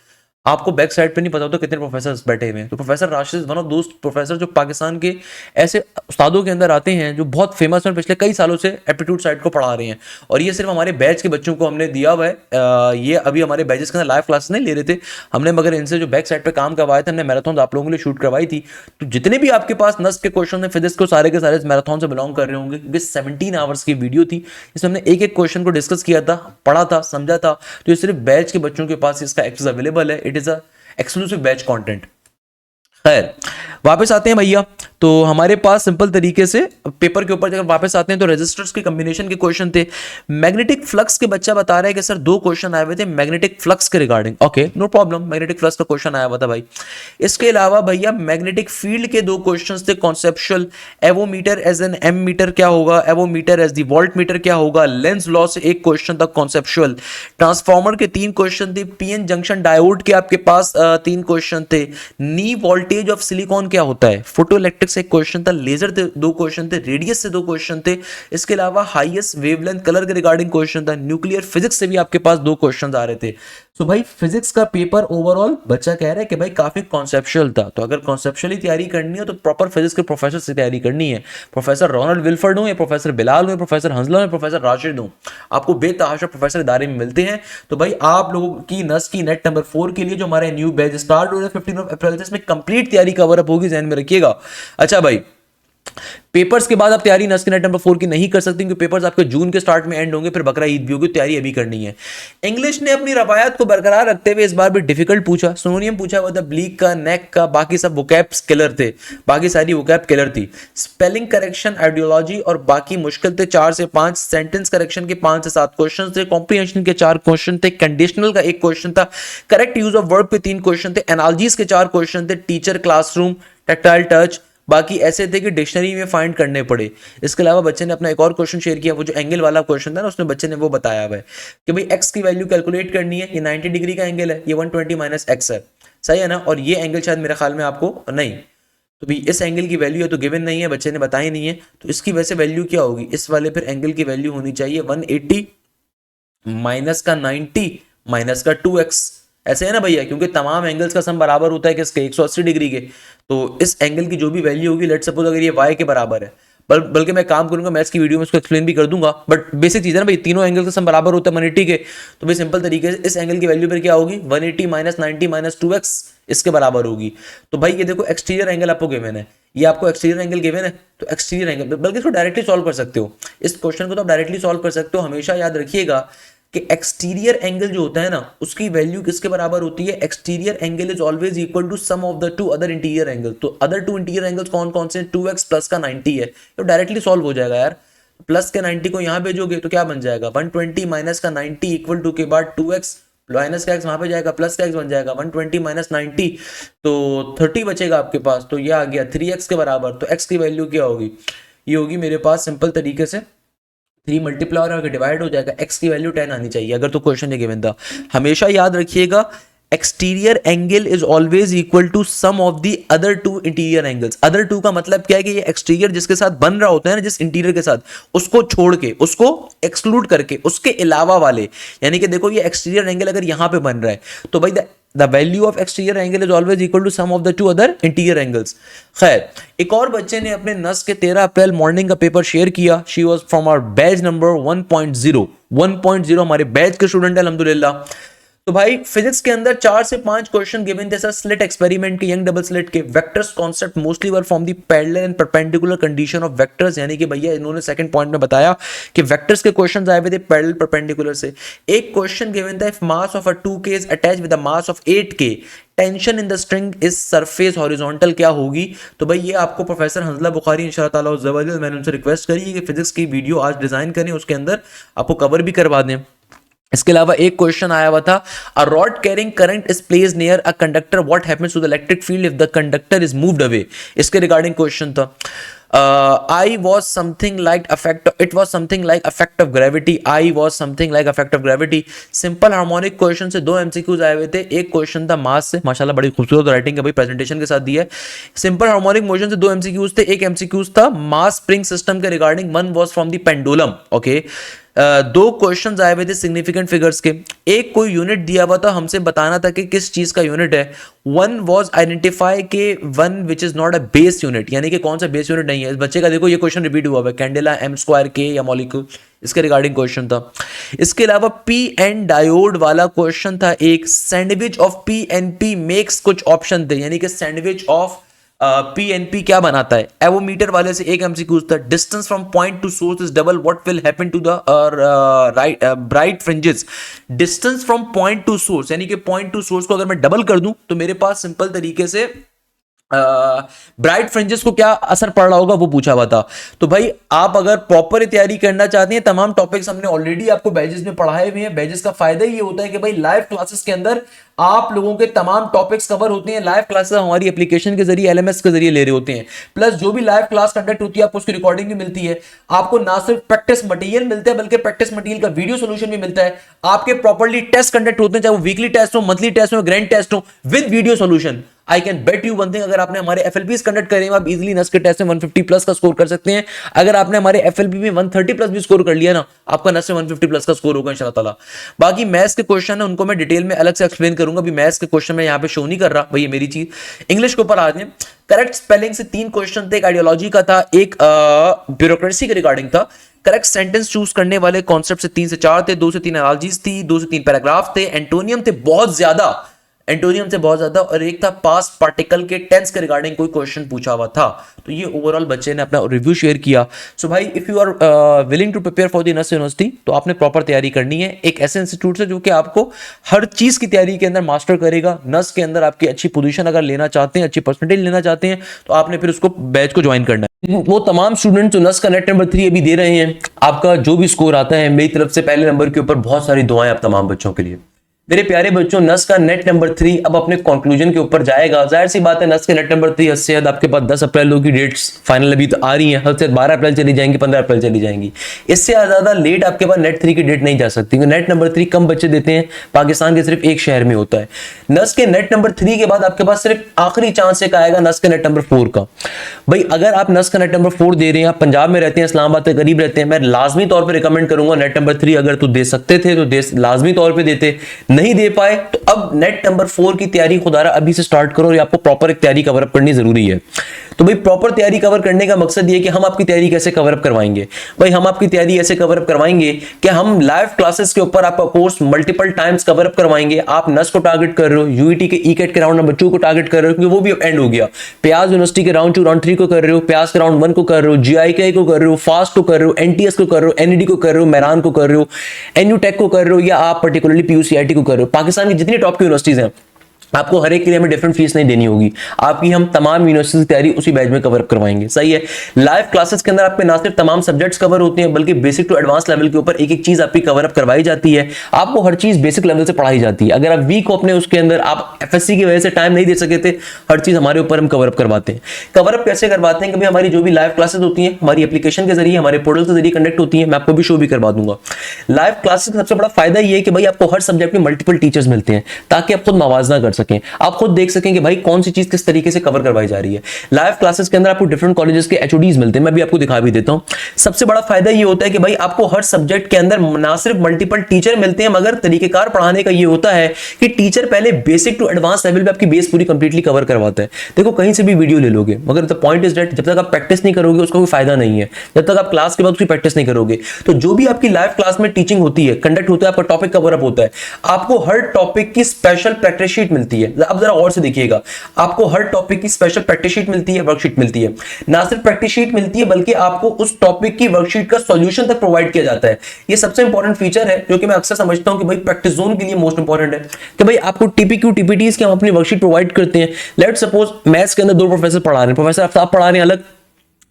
आपको बैक साइड पे नहीं पता होता कितने प्रोफेसर बैठे हुए हैं। तो प्रोफेसर राशिद वन ऑफ दोस्त प्रोफेसर जो पाकिस्तान के ऐसे उस्तादों के अंदर आते हैं जो बहुत फेमस हैं, पिछले कई सालों से एप्टीट्यूड साइड को पढ़ा रहे हैं। और ये सिर्फ हमारे बैच के बच्चों को हमने दिया हुआ है। ये अभी हमारे बैचेस के अंदर लाइव क्लास नहीं ले रहे थे हमने, मगर इनसे जो बैक साइड पे काम करवाए थे, हमने मैराथन आप लोगों के लिए शूट करवाई थी। तो जितने भी आपके पास नस के क्वेश्चन है फिजिक्स को, सारे के सारे मैराथन से बिलोंग कर रहे होंगे, क्योंकि 17 आवर्स की वीडियो थी। इसमें हमने एक एक क्वेश्चन को डिस्कस किया था, पढ़ा था, समझा था। तो ये सिर्फ बैच के बच्चों के पास इसका एक्सेस अवेलेबल है। It is a exclusive batch content. खैर वापस आते हैं भैया, तो हमारे पास सिंपल तरीके से पेपर के ऊपर जब वापस आते हैं तो रेजिस्टर्स के कॉम्बिनेशन के क्वेश्चन थे। मैग्नेटिक फ्लक्स के बच्चा बता रहा है कि सर 2 क्वेश्चन आए हुए थे मैग्नेटिक फ्लक्स के regarding. Okay no problem, magnetic flux का क्वेश्चन आया हुआ था भाई। इसके अलावा भैया मैग्नेटिक फील्ड के 2 क्वेश्चन थे conceptual, avometer as an ammeter क्या होगा, avometer as the voltmeter क्या होगा, लेंस लॉ से एक क्वेश्चन था कॉन्सेप्चुअल, ट्रांसफार्मर के 3 क्वेश्चन थे, पीएन जंक्शन डायोड के आपके पास 3 क्वेश्चन थे, नी वोल्टेज ऑफ सिलिकॉन क्या होता है, फोटो इलेक्ट्रिक से एक क्वेश्चन था, लेजर थे 2 क्वेश्चन थे, रेडियस से 2 क्वेश्चन थे। इसके अलावा हाईएस्ट वेवलेंथ कलर के रिगार्डिंग क्वेश्चन था, न्यूक्लियर फिजिक्स से भी आपके पास 2 क्वेश्चन आ रहे थे। सो भाई फिजिक्स का पेपर ओवरऑल बच्चा कह रहा है कि भाई काफी कॉन्सेप्चुअल था, तो अगर कॉन्सेप्चुअली तैयारी करनी हो तो प्रॉपर फिजिक्स के प्रोफेसर से तैयारी करनी है। प्रोफेसर रोनाल्ड विल्फर्ड हो या प्रोफेसर बिलाल हो या प्रोफेसर हंसला हो या प्रोफेसर राशिद हो, आपको बेतहाशा प्रोफेसर इदारे में मिलते हैं। तो भाई आप लोगों की नस की नेट नंबर 4 के लिए जो हमारा न्यू बैच स्टार्ट हो रहा है 15 अप्रैल से, इसमें कंप्लीट तैयारी कवर अप होगी, ध्यान में रखिएगा। अच्छा भाई, पेपर्स के बाद आप तैयारी नस के नेट नंबर 4 की नहीं कर सकते क्योंकि पेपर्स आपके जून के स्टार्ट में एंड होंगे, फिर बकरा ईद भी होगी, तैयारी अभी करनी है। इंग्लिश ने अपनी रवायत को बरकरार रखते हुए इस बार भी डिफिकल्ट पूछा, सोनियम पूछा हुआ था, ब्लीक का, नेक का, बाकी सब वोकैब्स किलर थे, बाकी सारी वोकैब किलर थी। स्पेलिंग करेक्शन, आइडियोलॉजी और बाकी मुश्किल थे 4 से 5, सेंटेंस करेक्शन के 5 से 7 क्वेश्चन थे, कॉम्प्रिहेंशन के 4 क्वेश्चन थे, कंडीशनल का 1 क्वेश्चन था, करेक्ट यूज ऑफ वर्ब पे 3 क्वेश्चन थे, एनालॉजीज के 4 क्वेश्चन थे, टीचर, क्लासरूम, टैक्टाइल टच, बाकी ऐसे थे कि डिक्शनरी में फाइंड करने पड़े। इसके अलावा बच्चे ने अपना एक और क्वेश्चन शेयर किया, वो जो एंगल वाला क्वेश्चन था ना, उसमें बच्चे ने वो बताया हुआ है कि भाई एक्स की वैल्यू कैलकुलेट करनी है, ये 90 डिग्री का एंगल है, ये 120 माइनस एक्स है, सही है ना, और ये एंगल शायद मेरे ख्याल में आपको नहीं, तो भाई इस एंगल की वैल्यू है तो गिवन नहीं है, बच्चे ने बताई नहीं है, तो इसकी वैसे वैल्यू क्या होगी, इस वाले फिर एंगल की वैल्यू होनी चाहिए 180 माइनस का 90 माइनस का 2x, ऐसे है ना भैया, क्योंकि तमाम एंगल्स का सम बराबर होता है किसके, 180 डिग्री के। तो इस एंगल की जो भी वैल्यू होगी, लेट्स सपोज अगर ये y के बराबर है, बल्कि मैं काम करूंगा मैथ्स की वीडियो में इसको एक्सप्लेन भी कर दूंगा, बट बेसिक चीज है ना भाई, तीनों एंगल का सम बराबर होता है 180 के, तो भाई सिंपल तरीके से इस एंगल की वैल्यू फिर क्या होगी, 180 माइनस 90 माइनस 2x इसके बराबर होगी। तो भाई ये देखो एक्सटीरियर एंगल आपको गिवन है, ये आपको एक्सटीरियर एंगल गिवन है, तो एक्सटीरियर एंगल, बल्कि इसको डायरेक्टली सॉल्व कर सकते हो, इस क्वेश्चन को तो आप डायरेक्टली सॉल्व कर सकते हो। हमेशा याद रखिएगा कि एक्सटीरियर एंगल जो होता है ना, उसकी वैल्यू किसके बराबर होती है, exterior angle is always equal to sum of the 2 other interior angle. तो अदर 2 इंटीरियर एंगल्स कौन कौन से, 2x प्लस का 90 है, तो डायरेक्टली सॉल्व हो जाएगा यार। प्लस के 90 को यहां भेजोगे तो क्या बन जाएगा, 120 माइनस का 90 इक्वल टू के बाद 2x माइनस का x वहां पे जाएगा, प्लस का x बन जाएगा 120 माइनस 90, तो 30 बचेगा आपके पास, तो ये आ गया 3x के बराबर। तो x की वैल्यू क्या होगी, ये होगी मेरे पास सिंपल तरीके से 3 मल्टीप्लाई और डिवाइड हो जाएगा, x की वैल्यू 10 आनी चाहिए अगर तो क्वेश्चन ये गिवन था। हमेशा याद रखिएगा exterior angle is always equal to sum of the other 2 interior angles. Other 2 का मतलब क्या है कि ये एक्सटीरियर जिसके साथ बन रहा होता है ना, जिस इंटीरियर के साथ, उसको छोड़ के, उसको एक्सक्लूड करके, उसके अलावा वाले, यानी कि देखो ये एक्सटीरियर एंगल अगर यहां पे बन रहा है तो भाई the value of exterior angle is always equal to sum of the 2 other interior angles। खैर, एक और बच्चे ने अपने नस के 13 अप्रैल मॉर्निंग का पेपर शेयर किया, she was from our batch number 1.0 हमारे बैच के स्टूडेंट है अल्हम्दुलिल्लाह। तो भाई फिजिक्स के अंदर 4 से 5 क्वेश्चन गिवन थे सर, स्लिट एक्सपेरिमेंट के, यंग डबल स्लिट के, vectors concept mostly were from the parallel and perpendicular condition of vectors, यानी कि भैया इन्होंने सेकंड पॉइंट में बताया कि वेक्टर्स के क्वेश्चंस आए हुए थे पैरेलल परपेंडिकुलर से। एक क्वेश्चन गिवन था, if mass of a 2k is attached with a mass of 8k, tension in the string is surface horizontal क्या होगी। तो भाई ये आपको प्रोफेसर हंसला बुखारी इंशाअल्लाह ताला ज़बरदस्त, मैंने उनसे रिक्वेस्ट करी कि फिजिक्स की वीडियो आज डिजाइन करें, उसके अंदर आपको कवर भी करवा दें। इसके अलावा एक क्वेश्चन आया हुआ था, a rod carrying current is placed near a conductor, what happens to the electric field if the conductor is moved away. इसके रिगार्डिंग क्वेश्चन था। I was something like it was something like effect of gravity, I was something like effect of gravity। Simple harmonic question से 2 MCQs आए हुए थे, एक question था मास से, माशाल्लाह बड़ी खूबसूरत राइटिंग है भाई, प्रेजेंटेशन के साथ दिया है। सिंपल हार्मोनिक मोशन से 2 MCQs थे, एक MCQs था मास स्प्रिंग सिस्टम के regarding, one was from the pendulum. Okay, 2 questions आए हुए थे सिग्निफिकेंट फिगर्स के, एक कोई यूनिट दिया हुआ था, हमसे बताना था कि किस चीज का यूनिट है। वन वाज आइडेंटिफाई के one which is not a base unit, यानी कि कौन सा बेस यूनिट नहीं है। इस बच्चे का देखो ये क्वेश्चन रिपीट हुआ है, कैंडेला, m² के या मॉलिक्यूल, इसके रिगार्डिंग क्वेश्चन था। इसके अलावा पी एन डायोड वाला क्वेश्चन था एक, sandwich of P N P makes, कुछ ऑप्शन थे, यानी कि सैंडविच ऑफ पीएनपी क्या बनाता है। एवोमीटर वाले से एक एमसीक्यू था, distance from point to source is double, what will happen to the bright fringes. Distance from point to source, यानी कि पॉइंट टू सोर्स को अगर मैं डबल कर दूं तो मेरे पास सिंपल तरीके से ब्राइट फ्रिंजेस को क्या असर पड़ रहा होगा वो पूछा हुआ था। तो भाई आप अगर प्रॉपर तैयारी करना चाहते हैं, तमाम टॉपिक्स हमने ऑलरेडी आपको बैजेस में पढ़ाए हुए हैं। बैजेस का फायदा ये होता है कि भाई लाइव क्लासेस के अंदर आप लोगों के तमाम टॉपिक्स कवर होते हैं। लाइव क्लासेस हमारी एप्लीकेशन के जरिए एलएमएस के जरिए ले रहे होते हैं, प्लस जो भी लाइव क्लास कंडक्ट होती है आपको उसकी रिकॉर्डिंग भी मिलती है। आपको ना सिर्फ प्रैक्टिस मटेरियल मिलता है बल्कि प्रैक्टिस मटेरियल का वीडियो सोल्यूशन भी मिलता है। आपके प्रॉपर्ली टेस्ट कंडक्ट होते हैं, चाहे वो वीकली टेस्ट हो, मंथली टेस्ट हो, ग्रैंड टेस्ट हो, with video solution. I can bet you one thing, अगर आपने हमारे एफएलपीज कंडक्ट करे आप इजीली नस के टेस्ट में 150 प्लस का स्कोर कर सकते हैं। अगर आपने हमारे एफएलपी में 130 प्लस भी स्कोर कर लिया ना, आपका नस से 150 प्लस का स्कोर होगा इंशाल्लाह ताला। बाकी मैथ्स के क्वेश्चन है उनको मैं डिटेल में अलग से एक्सप्लेन करूंगा। अभी मैथ्स के क्वेश्चन मैं यहाँ पे शो नहीं कर रहा भाई, ये मेरी चीज। इंग्लिश के ऊपर आ जाए। करेक्ट स्पेलिंग से 3 क्वेश्चन थे, एक आइडियोलॉजी का था, एक ब्यूरोक्रेसी के रिगार्डिंग था। करेक्ट सेंटेंस चूज करने वाले कॉन्सेप्ट से 3 से 4 थे, 2 से 3 एनालॉजीज थी, 2 से 3 पैराग्राफ थे, एंटोनियम थे बहुत ज्यादा, एंटोनियम से बहुत ज्यादा, और एक था पास्ट पार्टिकल के टेंस के रिगार्डिंग कोई क्वेश्चन पूछा हुआ था। तो ये ओवरऑल बच्चे ने अपना रिव्यू शेयर किया। सो भाई if you are willing to prepare for the NUST university, तो आपने प्रॉपर तैयारी करनी है एक ऐसे इंस्टीट्यूट से जो कि आपको हर चीज की तैयारी के अंदर मास्टर करेगा। नस के अंदर आपकी अच्छी पोजीशन अगर लेना चाहते हैं, अच्छी परसेंटेज लेना चाहते हैं, तो आपने फिर उसको बैच को ज्वाइन करना है। वो तमाम स्टूडेंट जो नस का नेट नंबर 3 अभी दे रहे हैं, आपका जो भी स्कोर आता है, मेरी तरफ से पहले नंबर के ऊपर बहुत सारी दुआएं आप तमाम बच्चों के लिए। मेरे प्यारे बच्चों, नस का नेट नंबर 3 अब अपने कंक्लूजन के ऊपर जाएगा। जाहिर सी बात है, नस के नेट नंबर 3 से आपके पास 10 अप्रैल की डेट्स फाइनल अभी तो आ रही हैं, हद से 12 अप्रैल चली जाएंगी, 15 अप्रैल चली जाएंगी। इससे ज्यादा लेट आपके पास नेट 3 की डेट नहीं जा सकती। नेट नंबर 3 कम बच्चे देते हैं, पाकिस्तान के सिर्फ एक शहर में होता है। नस के नेट नंबर 3 के बाद आपके पास सिर्फ आखिरी चांस एक आएगा नस के नेट नंबर 4 का। भाई अगर आप नस का नेट नंबर 4 दे रहे हैं, आप पंजाब में रहते हैं, इस्लामाबाद के करीब रहते हैं, मैं लाजमी तौर पर रिकमेंड करूंगा नेट नंबर 3 अगर तो दे सकते थे तो लाजमी तौर पर देते, नहीं दे पाए तो अब नेट नंबर 4 की तैयारी खुदारा अभी से स्टार्ट करो, और आपको प्रॉपर एक तैयारी कवर अप करनी जरूरी है। तो भाई प्रॉपर तैयारी कवर करने का मकसद ये है कि हम आपकी तैयारी कैसे कवर अप करवाएंगे। भाई हम आपकी तैयारी ऐसे कवर अप करवाएंगे कि हम लाइव क्लासेस के ऊपर आपका course multiple times cover up करवाएंगे। आप नस को टारगेट कर रहे हो, यूईटी के ईकेट के राउंड नंबर 2 को टारगेट कर रहे हो क्योंकि वो भी एंड हो गया, प्याज यूनिवर्सिटी के राउंड 2 राउंड 3 को कर रहे हो, प्याज के राउंड 1 को कर रहे हो, जीआईके को कर रहे हो, फास्ट को कर रहे हो, एनटीएस को कर रहे हो, एनईडी को कर रहे हो, मैरान को कर रहे हो, एनयू टेक को कर रहे हो, या आप पर्टिकुलरली पीयूसीआईटी को कर रहे हो। पाकिस्तान की जितनी टॉप की यूनिवर्सिटीज हैं, आपको हर एक के लिए हमें डिफरेंट फीस नहीं देनी होगी। आपकी हम तमाम यूनिवर्सिटी की तैयारी उसी बैच में कवर अप करवाएंगे। सही है। लाइव क्लासेस के अंदर आपके ना सिर्फ तमाम सब्जेक्ट्स कवर होते हैं, बल्कि बेसिक टू एडवांस लेवल के ऊपर एक एक चीज आपकी कवर अप करवाई जाती है। आपको हर चीज बेसिक लेवल से पढ़ाई जाती है। अगर आप वीक हो अपने उसके अंदर, आप एफएससी की वजह से टाइम नहीं दे सके थे, हर चीज हमारे ऊपर हम कवर अप करवाते हैं। कवर अप कैसे करवाते हैं कि भाई हमारी जो भी लाइव क्लासेस होती हैं, हमारी एप्लीकेशन के जरिए, हमारे पोर्टल के जरिए कंडक्ट होती है। मैं आपको भी शो भी करवा दूंगा। लाइव क्लासेस का सबसे बड़ा फायदा ये है कि भाई आपको हर सब्जेक्ट में मल्टीपल टीचर्स मिलते हैं, ताकि आप खुद मवाजना कर सकें, आप खुद देख सकें कि भाई कौन सी चीज किस तरीके से कवर करवाई जा रही है। लाइव क्लासेस के अंदर आपको डिफरेंट कॉलेजेस के एचओडीज मिलते हैं, मैं भी आपको दिखा भी देता हूं। सबसे बड़ा फायदा ये होता है कि भाई आपको हर सब्जेक्ट के अंदर ना सिर्फ मल्टीपल टीचर मिलते हैं, मगर तरीकेकार पढ़ाने का ये होता है कि टीचर पहले बेसिक टू एडवांस लेवल पे आपकी बेस पूरी कंप्लीटली कवर करवाता है। देखो कहीं से भी वीडियो ले लोगे, मगर द पॉइंट इज दैट जब तक आप प्रैक्टिस नहीं करोगे उसका कोई फायदा नहीं है, जब तक आप क्लास के बाद उसकी प्रैक्टिस नहीं करोगे। तो जो भी आपकी लाइव क्लास में टीचिंग होती है, कंडक्ट होता है, आपका टॉपिक कवर अप होता है, आपको हर टॉपिक की स्पेशल प्रैक्टिस शीट मिलती है। अब जरा और से देखिएगा, आपको हर टॉपिक की स्पेशल प्रैक्टिस शीट मिलती है, वर्कशीट मिलती है। ना सिर्फ प्रैक्टिस शीट मिलती है, बल्कि आपको उस टॉपिक की वर्कशीट का सॉल्यूशन तक प्रोवाइड किया जाता है। ये सबसे इंपॉर्टेंट फीचर है जो कि मैं अक्सर समझता हूं कि भाई प्रैक्टिस जोन के लिए मोस्ट इंपॉर्टेंट है कि भाई आपको टीपीक्यू टीपीटीज की हम अपनी वर्कशीट प्रोवाइड करते हैं। लेट्स सपोज मैथ्स के अंदर 2 प्रोफेसर पढ़ा रहे हैं, प्रोफेसर आफ्ताब पढ़ा रहे हैं अलग,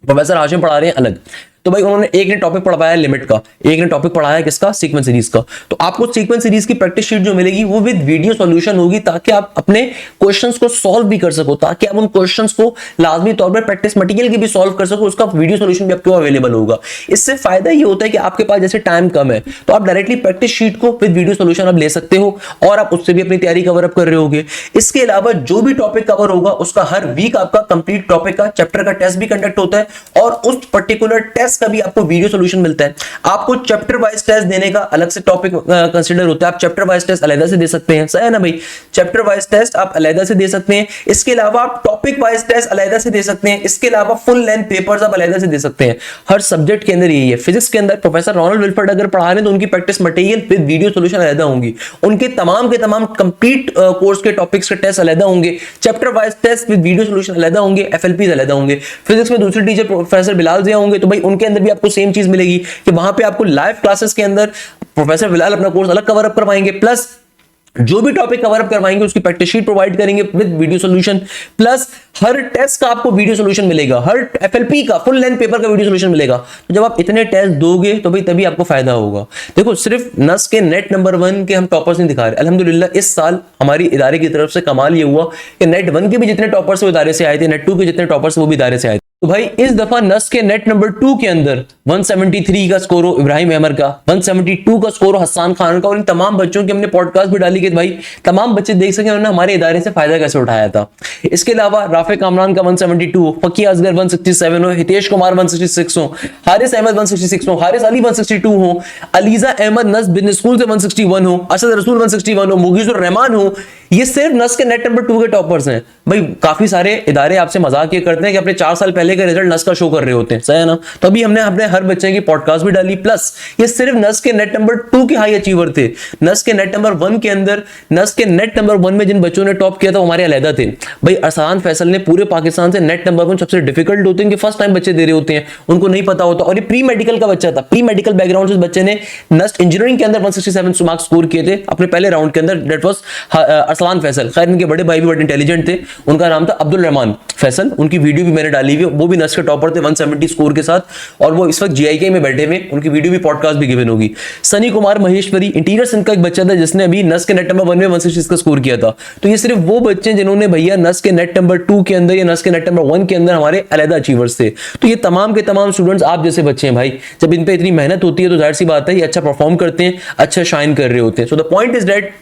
प्रोफेसर हाशिम पढ़ा रहे हैं अलग। तो भाई उन्होंने एक ने टॉपिक पढ़ाया लिमिट का, एक ने टॉपिक पढ़ाया किसका, सीक्वेंस सीरीज का। तो आपको सीक्वेंस सीरीज की प्रैक्टिस शीट जो मिलेगी वो विद वीडियो सॉल्यूशन होगी, ताकि आप अपने क्वेश्चंस को सॉल्व भी कर सको, ताकि आप उन क्वेश्चंस को लाजमी तौर पर प्रैक्टिस मटेरियल की भी सॉल्व कर सको, उसका वीडियो सॉल्यूशन भी आपको अवेलेबल होगा। इससे फायदा ये होता है कि आपके पास जैसे टाइम कम है, तो आप डायरेक्टली प्रैक्टिस शीट को विद वीडियो सॉल्यूशन आप ले सकते हो, और आप उससे भी अपनी तैयारी कवर अप कर रहे होगे। इसके अलावा जो भी टॉपिक कवर होगा उसका हर वीक आपका कंप्लीट टॉपिक का चैप्टर का टेस्ट भी कंडक्ट होता है, और उस पर्टिकुलर टेस्ट का भी आपको वीडियो सॉल्यूशन मिलता है। आपको चैप्टर वाइज टेस्ट देने का अलग से टॉपिक कंसीडर होता है, आप चैप्टर वाइज टेस्ट अलग से दे सकते हैं। सही है ना भाई, चैप्टर वाइज टेस्ट आप अलग से दे सकते हैं। इसके अलावा आप टॉपिक वाइज टेस्ट अलग से दे सकते हैं। इसके अलावा फुल लेंथ पेपर्स आप अलग से दे सकते हैं। हर सब्जेक्ट के अंदर यही है। फिजिक्स के अंदर प्रोफेसर रोनाल्ड विल्फर्ड अगर पढ़ा रहे हैं तो उनकी practice material with video solution अलग होंगी, उनके तमाम के तमाम कंप्लीट कोर्स के टॉपिक्स के टेस्ट अलग होंगे, chapter wise test with video solution अलग होंगे, एफएलपीज अलग होंगे। फिजिक्स में दूसरे टीचर प्रोफेसर बिलाल जिया होंगे, तो भाई उनके अंदर भी आपको सेम चीज मिलेगी कि वहां पे आपको लाइव क्लासेस के अंदर प्रोफेसर बिलाल अपना कोर्स अलग कवर अप करवाएंगे, प्लस जो भी टॉपिक कवर अप करवाएंगे उसकी प्रैक्टिस शीट प्रोवाइड करेंगे विद वीडियो सॉल्यूशन, प्लस हर टेस्ट का आपको वीडियो सॉल्यूशन मिलेगा, हर एफएलपी का फुल लेंथ पेपर का वीडियो सॉल्यूशन मिलेगा। तो जब आप इतने टेस्ट दोगे तो भाई तभी आपको फायदा होगा। देखो सिर्फ नस के नेट नंबर 1 के हम टॉपर्स नहीं दिखा रहे, अल्हम्दुलिल्लाह इस साल हमारी इदारे की तरफ से कमाल ये हुआ कि नेट 1 के भी जितने टॉपर्स वो इदारे से आए थे, नेट 2 के जितने टॉपर्स वो भी इदारे से आए थे। तो भाई इस दफा नस के नेट नंबर 2 के अंदर 173 का स्कोर हो इब्राहिम अहमर का, 172 का स्कोर हो हसन खान का, और इन तमाम बच्चों की हमने पॉडकास्ट भी डाली कि भाई तमाम बच्चे देख सके उन्होंने हमारे इदारे से फायदा कैसे उठाया था। इसके अलावा राफे कामरान का 172 हो, फकीर असगर 167 हो, हितेश कुमार 166 हो, हारिस अहमद 166 हो, हारिस अली 162 हो, अलीजा अहमद नस बिजनेस स्कूल से 161 हो, असद रसूल 161 हो, मुगीजुर रहमान हो। ये सिर्फ नस के नेट नंबर 2 के टॉपर्स हैं। भाई काफी सारे इदारे आपसे मजाक ये करते हैं कि अपने 4 साल पहले का रिजल्ट नस का शो कर रहे होते हैं, सही है ना। तो अभी हमने अपने हर बच्चे की पॉडकास्ट भी डाली, प्लस ये सिर्फ नस के नेट नंबर 2 के हाई अचीवर थे। नस के नेट नंबर 1 के अंदर, नस के नेट नंबर 1 में जिन बच्चों ने टॉप किया था वो हमारे अलहदा थे। भाई अरसान फैसल ने पूरे पाकिस्तान से नेट नंबर 1 सबसे डिफिकल्ट होते हैं कि फर्स्ट टाइम बच्चे दे रहे होते हैं, उनको नहीं पता होता, और ये प्री मेडिकल का बच्चा था, प्री मेडिकल बैकग्राउंड से बच्चे ने नस इंजीनियरिंग के अंदर 167 मार्क्स स्कोर किए थे अपने पहले राउंड के अंदर। That was Arsalan Faisal. खैर इनके बड़े भाई भी बड़े इंटेलिजेंट थे, उनका नाम था अब्दुल रहमान फैसल, उनकी वीडियो भी मैंने डाली हुई, वो भी नस के टॉपर थे 170 स्कोर के साथ, और वो इस वक्त जीआईके में बैठे हुए, उनकी वीडियो भी पॉडकास्ट भी गिवन होगी। सनी कुमार महेश्वरी इंटीरियर सिंध का एक बच्चा था जिसने अभी नस के नेट नंबर 1 में 166 का स्कोर किया था। तो ये सिर्फ वो बच्चे जिन्होंने भैया नस के नेट नंबर 2 के अंदर या नस के नेट नंबर 1 के अंदर हमारे अलहदा अचीवर्स थे। तो ये तमाम के तमाम स्टूडेंट्स आप जैसे बच्चे हैं भाई, जब इन पे इतनी मेहनत होती है तो जाहिर सी बात है ये अच्छा परफॉर्म करते हैं, अच्छा शाइन कर रहे होते हैं। So the point is that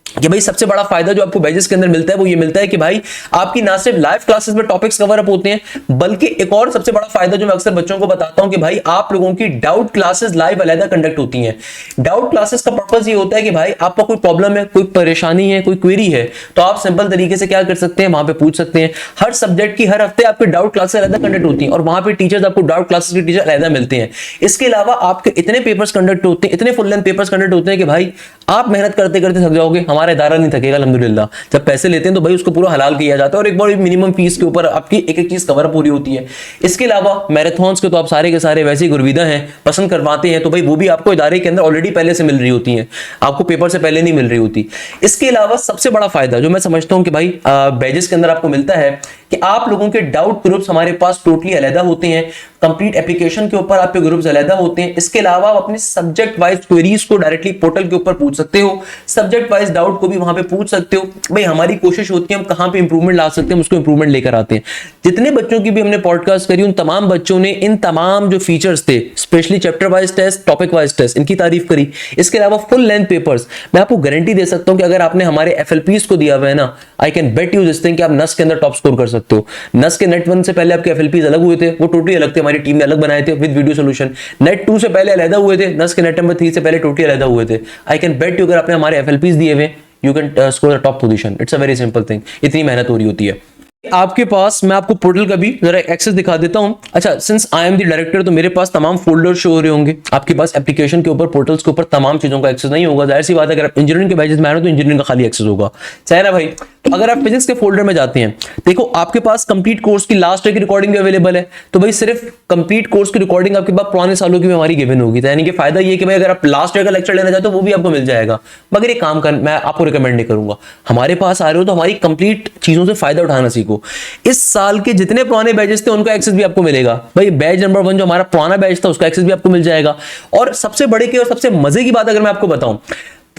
कि भाई सबसे बड़ा फायदा जो आपको बैजेस के अंदर मिलता है वो ये मिलता है कि भाई आपकी ना सिर्फ लाइव क्लासेस में टॉपिक्स कवर अप होते हैं, बल्कि एक और सबसे बड़ा फायदा जो मैं अक्सर बच्चों को बताता हूं कि भाई आप लोगों की डाउट क्लासेस लाइव अलहदा कंडक्ट होती हैं। डाउट क्लासेस का पर्पस ये होता है कि भाई आपका कोई प्रॉब्लम है, कोई परेशानी है, कोई क्वेरी है, तो आप सिंपल तरीके से क्या कर सकते हैं, वहां पे पूछ सकते हैं। हर सब्जेक्ट की हर हफ्ते आपकी डाउट क्लासेस अलहदा कंडक्ट होती हैं और वहां पे टीचर्स आपको डाउट क्लासेस के टीचर अलहदा मिलते हैं। इसके अलावा आपके इतने पेपर्स कंडक्ट होते हैं, इतने फुल लेंथ पेपर्स कंडक्ट होते हैं कि भाई आप मेहनत करते करते थक जाओगे, हमारा इदारा नहीं थकेगा अल्हम्दुलिल्लाह। जब पैसे लेते हैं तो भाई उसको पूरा हलाल किया जाता है और एक बार मिनिमम फीस के ऊपर आपकी एक एक चीज कवर पूरी होती है। इसके अलावा मैराथन्स के तो आप सारे के सारे वैसे ही गुरविदा हैं, पसंद करवाते हैं, तो भाई वो भी आपको इदारे के अंदर ऑलरेडी पहले से मिल रही होती हैं, आपको पेपर से पहले नहीं मिल रही होती। इसके अलावा सबसे बड़ा फायदा जो मैं समझता हूं कि भाई बैजेस के अंदर आपको मिलता है कि आप लोगों के डाउट ग्रुप्स हमारे पास टोटली अलहदा होते हैं, कंप्लीट एप्लीकेशन के ऊपर आपके ग्रुप्स अलहदा होते हैं। इसके अलावा आप अपने सब्जेक्ट वाइज क्वेरीज को डायरेक्टली पोर्टल के ऊपर पूछ सकते हो, सब्जेक्ट वाइज डाउट को भी वहां पे पूछ सकते हो। भाई हमारी कोशिश होती है हम कहां पे इंप्रूवमेंट ला सकते हैं उसको इंप्रूवमेंट लेकर आते हैं। जितने बच्चों की भी हमने पॉडकास्ट करी उन तमाम बच्चों ने इन तमाम जो फीचर्स थे, specially chapter wise test, topic wise test, इनकी तारीफ करी। इसके अलावा फुल लेंथ पेपर्स, मैं आपको गारंटी दे सकता हूं कि अगर आपने हमारे एफएलपीज को दिया हुआ है ना, I can bet you this thing कि आप नस के अंदर टॉप स्कोर कर सकते हो। नस के नेट 1 से पहले आपके एफएलपीज अलग हुए थे, वो टोटली अलग थे, हमारी टीम ने अलग बनाए थे विद वीडियो सॉल्यूशन। नेट 2 से पहले अलहदा हुए थे, नस के नेट नंबर 3 से पहले टोटली अलहदा हुए थे। आई कैन बेट यू अगर आपने हमारे एफएलपीज दिए हुए, you can score the top position. It's a very simple thing, इतनी मेहनत हो रही होती है। आपके पास मैं आपको पोर्टल का भी जरा एक्सेस दिखा देता हूं। अच्छा, since I am the director तो मेरे पास तमाम फोल्डर शो हो रहे होंगे, आपके पास एप्लीकेशन के ऊपर, पोर्टल्स के ऊपर तमाम चीजों का एक्सेस नहीं होगा। जाहिर सी बात है अगर आप इंजीनियरिंग के बैचेस में आ रहे हो तो इंजीनियरिंग का खाली एक्सेस होगा, चाहे ना भाई। तो अगर आप फिजिक्स के फोल्डर में जाते हैं, देखो आपके पास कंप्लीट कोर्स की लास्ट ईयर की रिकॉर्डिंग भी अवेलेबल है। तो भाई सिर्फ कंप्लीट कोर्स की रिकॉर्डिंग आपके पास पुराने सालों की भी हमारी गिवन होगी, तो यानी कि फायदा ये कि भाई अगर आप लास्ट ईयर का लेक्चर लेना चाहते हो वो भी आपको मिल जाएगा। मगर ये काम कर मैं आपको रिकमेंड नहीं करूंगा, हमारे पास आ रहे हो तो हमारी कंप्लीट चीजों से फायदा उठाना सीखो। इस साल के जितने पुराने बैचेस थे उनका एक्सेस भी आपको मिलेगा। भाई बैच नंबर 1 जो हमारा पुराना बैच था उसका एक्सेस भी आपको मिल जाएगा। और सबसे बड़े की और सबसे मजे की बात अगर मैं आपको बताऊं,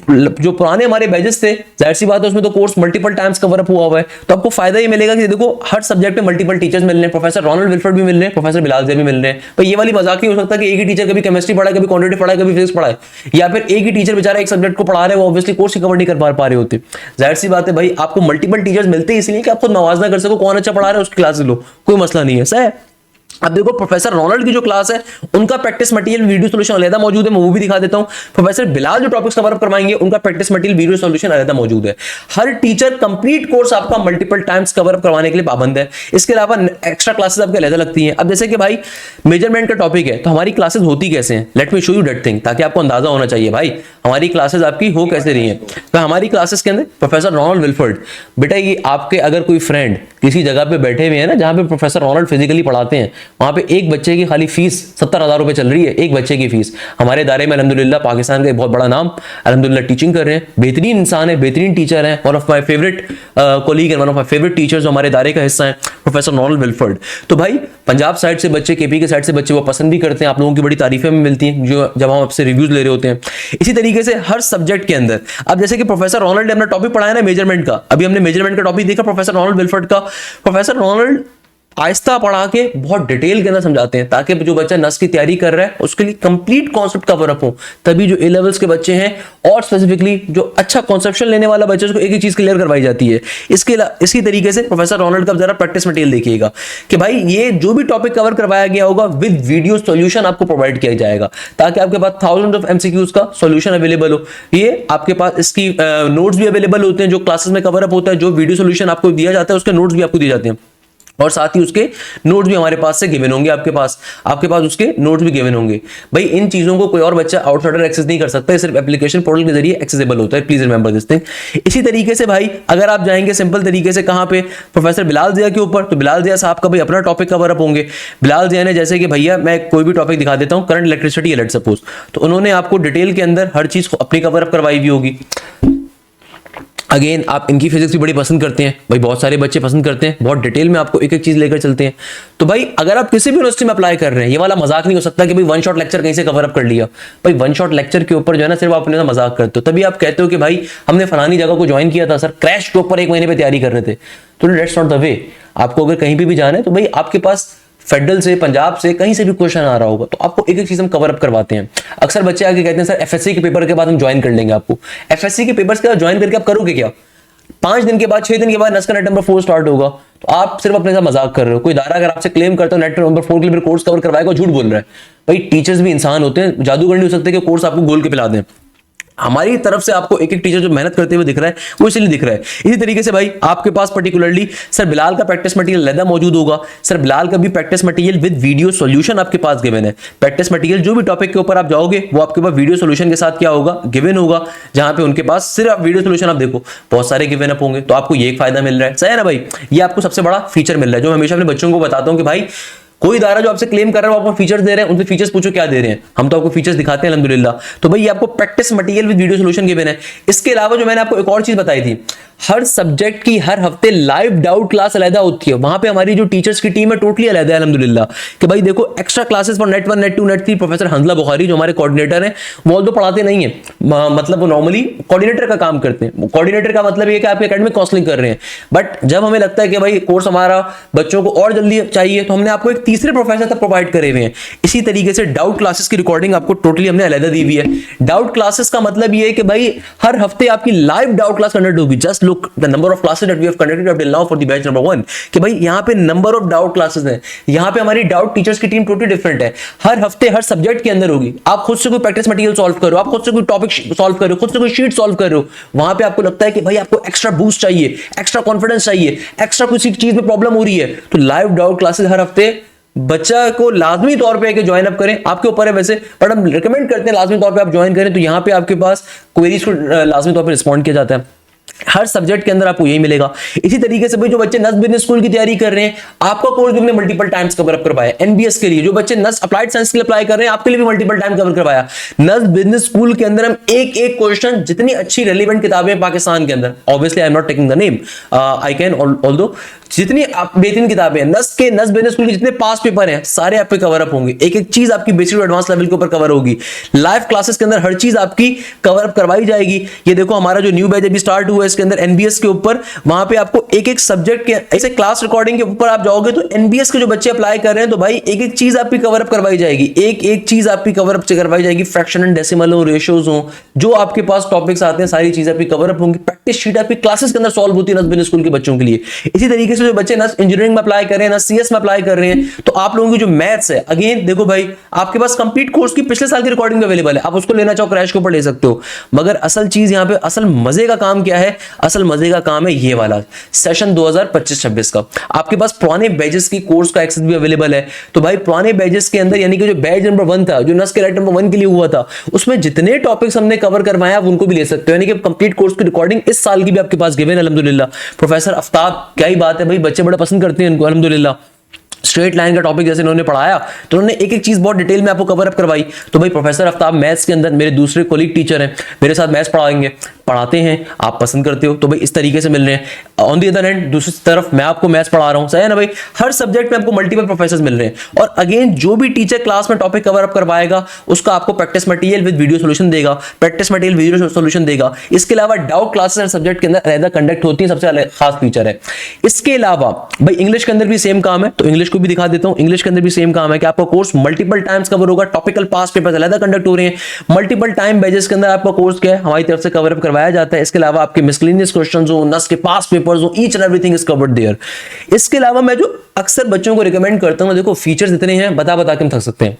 जो पुराने हमारे बैचेस थे, जाहिर सी बात है उसमें तो course multiple times cover up हुआ हुआ है, तो आपको फायदा ये मिलेगा कि देखो हर सब्जेक्ट में मल्टीपल टीचर्स मिल रहे हैं। प्रोफेसर रोनाल्ड विल्फर्ड भी मिल रहे हैं, प्रोफेसर बिलाल ज़ैद भी मिल रहे हैं। भाई ये वाली मजाक ही हो सकता है कि एक ही टीचर कभी केमिस्ट्री पढ़ाए, कभी क्वांटिटी पढ़ाए, कभी फिजिक्स पढ़ाए, या फिर एक ही टीचर बेचारा एक सब्जेक्ट को पढ़ा रहे हैं, वो ऑब्वियसली कोर्स कवर नहीं कर पा रहे होते। जाहिर सी बात है भाई आपको मल्टीपल टीचर्स मिलते हैं इसलिए कि आप खुद मवाजना कर सको, कौन अच्छा पढ़ा रहा है उसकी क्लासेस लो, कोई मसला नहीं है। सही। अब देखो प्रोफेसर रोनाल्ड की जो क्लास है उनका प्रैक्टिस मटेरियल वीडियो सॉल्यूशन अलग मौजूद है, मैं वो भी दिखा देता हूं। प्रोफेसर बिलाल जो टॉपिक्स कवर अप करवाएंगे उनका प्रैक्टिस मटेरियल वीडियो सॉल्यूशन अलग मौजूद है। हर टीचर कंप्लीट कोर्स आपका मल्टीपल टाइम्स कवर अप करवाने के लिए पाबंद है। इसके अलावा एक्स्ट्रा क्लासेस आपके अलग लगती हैं। अब जैसे कि भाई मेजरमेंट का टॉपिक है तो हमारी क्लासेस होती कैसे हैं, let me show you that thing, ताकि आपको अंदाजा होना चाहिए भाई हमारी क्लासेस आपकी हो कैसे रही हैं। तो हमारी क्लासेस के अंदर प्रोफेसर रोनाल्ड विल्फर्ड, बेटा ये आपके अगर कोई फ्रेंड किसी जगह पे बैठे हुए हैं ना जहां पे प्रोफेसर रोनाल्ड फिजिकली पढ़ाते हैं, वहां पे एक बच्चे की खाली फीस 70,000 रुपए चल रही है, एक बच्चे की फीस। हमारे इदारे में अल्हम्दुलिल्लाह पाकिस्तान का एक बहुत बड़ा नाम अल्हम्दुलिल्लाह टीचिंग कर रहे हैं, बेहतरीन इंसान है, बेहतरीन टीचर है, one of my favourite colleague and one of my favourite teachers जो हमारे इदारे का हिस्सा है, प्रोफेसर रोनाल्ड विल्फर्ड। तो भाई पंजाब साइड से बच्चे, केपी के साइड से बच्चे वो पसंद भी करते हैं, आप लोगों की बड़ी तारीफें में मिलती हैं जो जब हम आपसे रिव्यूज ले रहे होते हैं। इसी तरीके से हर सब्जेक्ट के अंदर, अब जैसे कि प्रोफेसर रोनाल्ड ने अपना टॉपिक पढ़ाया ना मेजरमेंट का, अभी हमने मेजरमेंट का टॉपिक देखा प्रोफेसर रोनाल्ड विल्फर्ड का। प्रोफेसर रोनाल्ड आहिस्ता पढ़ा के बहुत डिटेल के अंदर समझाते हैं ताकि जो बच्चा नस की तैयारी कर रहा है उसके लिए कंप्लीट कॉन्सेप्ट कवर अप हो। तभी जो ए लेवल्स के बच्चे हैं और स्पेसिफिकली जो अच्छा कॉन्सेप्शन लेने वाला बच्चा उसको एक एक चीज क्लियर करवाई जाती है। इसी तरीके से प्रोफेसर रोनाल्ड का जरा प्रैक्टिस मटेरियल देखिएगा कि भाई ये जो भी टॉपिक कवर करवाया गया होगा विद वीडियो सॉल्यूशन आपको प्रोवाइड किया जाएगा ताकि आपके पास थाउजेंड ऑफ एमसीक्यूज का सॉल्यूशन अवेलेबल हो। ये आपके पास इसकी नोट्स भी अवेलेबल होते हैं जो क्लासेस में कवर अप होता है, जो वीडियो सॉल्यूशन आपको दिया जाता है उसके नोट्स भी आपको दिए जाते हैं और साथ ही उसके नोट्स भी हमारे पास से गिवन होंगे, आपके पास उसके नोट्स भी गिवन होंगे। भाई इन चीजों को कोई और बच्चा आउटसाइडर एक्सेस नहीं कर सकता, सिर्फ एप्लीकेशन पोर्टल के जरिए एक्सेसिबल होता है, प्लीज रिमेंबर दिस थिंग। इसी तरीके से भाई अगर आप जाएंगे सिंपल तरीके से कहां पे, प्रोफेसर बिलाल जिया के ऊपर, तो बिलाल जिया साहब का भाई अपना टॉपिक कवर अप होंगे। बिलाल जिया ने जैसे कि भैया मैं कोई भी टॉपिक दिखा देता हूं, करंट इलेक्ट्रिसिटी है लेट सपोज, तो उन्होंने आपको डिटेल के अंदर हर चीज अपनी कवर अप करवाई हुई होगी। अगेन आप इनकी फिजिक्स भी बड़ी पसंद करते हैं भाई, बहुत सारे बच्चे पसंद करते हैं, बहुत डिटेल में आपको एक एक चीज लेकर चलते हैं। तो भाई अगर आप किसी भी यूनिवर्सिटी में अप्लाई कर रहे हैं, ये वाला मजाक नहीं हो सकता कि भाई वन शॉट लेक्चर कहीं से कवर अप कर लिया। भाई वन शॉट लेक्चर के ऊपर जो है ना सिर्फ आप अपने मजाक करते हो, तभी आप कहते हो कि भाई हमने फलानी जगह को ज्वाइन किया था सर, क्रैश के ऊपर 1 महीने पे तैयारी कर रहे थे। तो दैट्स नॉट द वे। आपको अगर कहीं भी जाना है तो भाई आपके पास फेडरल से, पंजाब से, कहीं से भी क्वेश्चन आ रहा होगा तो आपको एक एक चीज हम कवर अप करवाते हैं। अक्सर बच्चे आके कहते हैं सर एफएससी के पेपर के बाद हम ज्वाइन कर लेंगे आपको। एफएससी के पेपर्स के बाद ज्वाइन करके आप करोगे क्या? 5 दिन के बाद, 6 दिन के बाद नस का नेट नंबर 4 स्टार्ट होगा, तो आप सिर्फ अपने साथ मजाक कर रहे हो। कोई इदारा अगर आपसे क्लेम करता है नेट नंबर 4 के लिए कोर्स कवर करवाएगा, झूठ बोल रहा है। भाई टीचर्स भी इंसान होते हैं, जादूगर नहीं हो सकते कि कोर्स आपको गोल के पिला दें। हमारी तरफ से आपको एक एक टीचर जो मेहनत करते हुए दिख रहा है वो इसलिए दिख रहा है। इसी तरीके से भाई आपके पास पर्टिकुलरली सर बिलाल का प्रैक्टिस मटेरियल अलग मौजूद होगा। सर बिलाल का भी practice material with video solution आपके पास गिवन है। प्रैक्टिस मटेरियल जो भी टॉपिक के ऊपर आप जाओगे वो आपके पास वीडियो सॉल्यूशन के साथ क्या होगा, गिवन होगा, जहां पे उनके पास सिर्फ वीडियो सॉल्यूशन आप देखो बहुत सारे गिवन अप होंगे, तो आपको ये एक फायदा मिल रहा है। सही है ना भाई, ये आपको सबसे बड़ा फीचर मिल रहा है जो मैं हमेशा अपने बच्चों को बताता हूं कि भाई कोई इदारा जो आपसे क्लेम कर रहा है वो आपको फीचर्स दे रहे हैं, उनसे फीचर्स पूछो क्या दे रहे हैं, हम तो आपको फीचर्स दिखाते हैं अल्हम्दुलिल्लाह। तो भाई ये आपको practice material with video solution given है। इसके अलावा जो मैंने आपको एक और चीज बताई थी, हर सब्जेक्ट की हर हफ्ते लाइव डाउट क्लास अलग होती है। वहां पे हमारी जो टीचर्स की टीम है टोटली अलग है अल्हम्दुलिल्लाह कि भाई देखो extra classes for net 1, net 2, net 3 professor Hanzala Bukhari जो हमारे कोऑर्डिनेटर हैं वो तो पढ़ाते नहीं है, मतलब वो नॉर्मली कोऑर्डिनेटर का काम करते हैं। कोऑर्डिनेटर का मतलब ये कि आप एकेडमिक काउंसलिंग कर रहे हैं, बट जब हमें लगता है कि भाई कोर्स हमारा बच्चों को और जल्दी चाहिए तो हमने आपको एक तीसरे प्रोफेसर तक प्रोवाइड करे हुए हैं। इसी तरीके से डाउट क्लासेस की रिकॉर्डिंग आपको टोटली हमने अलग दी हुई है। डाउट क्लासेस का मतलब ये है कि भाई हर हफ्ते आपकी लाइव डाउट क्लास कंडक्ट होगी। Just look the number of classes that we have conducted up till now for the batch number 1 कि भाई यहाँ पे नंबर ऑफ डाउट क्लासेस हैं, यहाँ पे हमारी डाउट टीचर्स की टीम टोटली डिफरेंट है। हर हफ्ते हर सब्जेक्ट के अंदर होगी। आप खुद से कोई प्रैक्टिस मटेरियल सॉल्व करो, आप खुद से कोई टॉपिक सॉल्व करो, खुद से कोई शीट सॉल्व करो, वहां पे आपको लगता है कि भाई आपको एक्स्ट्रा बूस्ट चाहिए, एक्स्ट्रा कॉन्फिडेंस चाहिए, एक्स्ट्रा किसी चीज में प्रॉब्लम हो रही है, तो लाइव डाउट क्लासेस हर हफ्ते बच्चा को लाजमी तौर पे ज्वाइन अप करें। आपके ऊपर है वैसे, बट हम रिकमेंड करते हैं लाजमी तौर पे आप ज्वाइन करें। तो यहाँ पे आपके पास क्वेरीज को लाजमी तौर पे रिस्पॉन्ड किया जाता है। हर सब्जेक्ट के अंदर आपको यही मिलेगा। इसी तरीके से भाई जो बच्चे नस बिजनेस स्कूल की तैयारी कर रहे हैं, आपका कोर्स भी हमने मल्टीपल टाइम्स कवर अप करवाया। एनबीएस के लिए जो बच्चे नस अप्लाइड साइंस के लिए अप्लाई कर रहे हैं, आपके लिए भी मल्टीपल टाइम कवर करवाया। नस बिजनेस स्कूल के अंदर हम एक एक क्वेश्चन, जितनी अच्छी रेलिवेंट किताबें पाकिस्तान के अंदर, obviously I am not taking the name, I can although, जितनी बेहतरीन किताबें हैं नस बिजनेस स्कूल के जितने पास पेपर हैं सारे आप पे कवर अप होंगे। एक एक चीज आपकी बेसिक एडवांस लेवल के ऊपर कवर होगी। लाइव क्लासेस के अंदर हर चीज आपकी कवर अप करवाई जाएगी। ये देखो हमारा जो न्यू बैच अभी स्टार्ट हुआ है इसके अंदर एनबीएस के ऊपर, वहां पे आपको एक एक सब्जेक्ट के ऐसे क्लास रिकॉर्डिंग के ऊपर आप जाओगे तो एनबीएस के जो बच्चे अप्लाई कर रहे हैं तो भाई एक एक चीज आपकी कवर अप करवाई जाएगी, एक एक चीज आपकी कवर अप करवाई जाएगी। फ्रैक्शन एंड डेसिमल हो, रेशियोज हो, जो आपके पास टॉपिक्स आते हैं सारी चीज आपकी कवर अप होंगी। प्रैक्टिस शीट आपकी क्लासेस के अंदर सॉल्व होती है नस बिजनेस स्कूल के बच्चों के लिए। इसी तरीके से जो बच्चे नस इंजीनियरिंग में अप्लाई कर रहे हैं, नस सीएस में अप्लाई कर रहे हैं, तो आप लोगों की जो मैथ्स है, अगेन देखो भाई आपके पास कंप्लीट कोर्स की पिछले साल की रिकॉर्डिंग अवेलेबल है, आप उसको लेना चाहो क्रैश के ऊपर ले सकते हो। मगर असल चीज यहाँ पे, असल मजे का काम क्या है? असल मजे का काम है ये वाला सेशन 2025-26 का। आपके पास पुराने बैचेस की कोर्स का एक्सेस भी अवेलेबल है। तो भाई पुराने बैचेस के अंदर यानी कि जो बैच नंबर 1 था, जो नस के राइट नंबर 1 के लिए हुआ था, उसमें जितने टॉपिक्स हमने कवर करवाए आप उनको भी ले सकते हो। यानी कि कंप्लीट कोर्स की रिकॉर्डिंग इस साल की भी आपके पास गिवन है अल्हम्दुलिल्लाह। प्रोफेसर आफ्ताब, क्या ही बात है भाई, बच्चे बड़ा पसंद करते हैं इनको अल्हम्दुलिल्लाह। स्ट्रेट लाइन का टॉपिक जैसे इन्होंने पढ़ाया तो उन्होंने एक एक चीज बहुत डिटेल में आपको कवर अप करवाई। तो भाई प्रोफेसर आफ्ताब मैथ्स के अंदर मेरे दूसरे कोलीग टीचर हैं, मेरे साथ मैथ्स पढ़ाते हैं, आप पसंद करते हो तो भाई इस तरीके से मिल रहे हैं। ऑन दी अदर हैंड दूसरी तरफ मैं आपको मैथ्स पढ़ा रहा हूं, सही है ना भाई। हर सब्जेक्ट में आपको मल्टीपल प्रोफेसर मिल रहे हैं और अगेन जो भी टीचर क्लास में टॉपिक कवर अप करवाएगा उसका आपको practice material with video solution देगा, प्रैक्टिस मटेरियल वीडियो सॉल्यूशन देगा। इसके अलावा डाउट क्लासेस हर सब्जेक्ट के अंदर अलग कंडक्ट होती है, सबसे अलग खास फीचर है। इसके अलावा भाई इंग्लिश के अंदर भी सेम काम है, तो इंग्लिश को भी दिखा देता हूं। इंग्लिश के अंदर भी सेम काम है कि आपका कोर्स मल्टीपल टाइम्स कवर होगा, टॉपिकल पास्ट पेपर्स अलग कंडक्ट हो रहे हैं, मल्टीपल टाइम बैचेस के अंदर आपका कोर्स क्या है हमारी तरफ से कवर अप करवाया जाता है। इसके अलावा आपके मिसलेनियस क्वेश्चंस हो, नस के पास्ट पेपर्स हो, each and everything is covered there. इसके अलावा मैं जो अक्सर बच्चों को रिकमेंड करता हूं, देखो फीचर्स इतने हैं बता के हम थक सकते हैं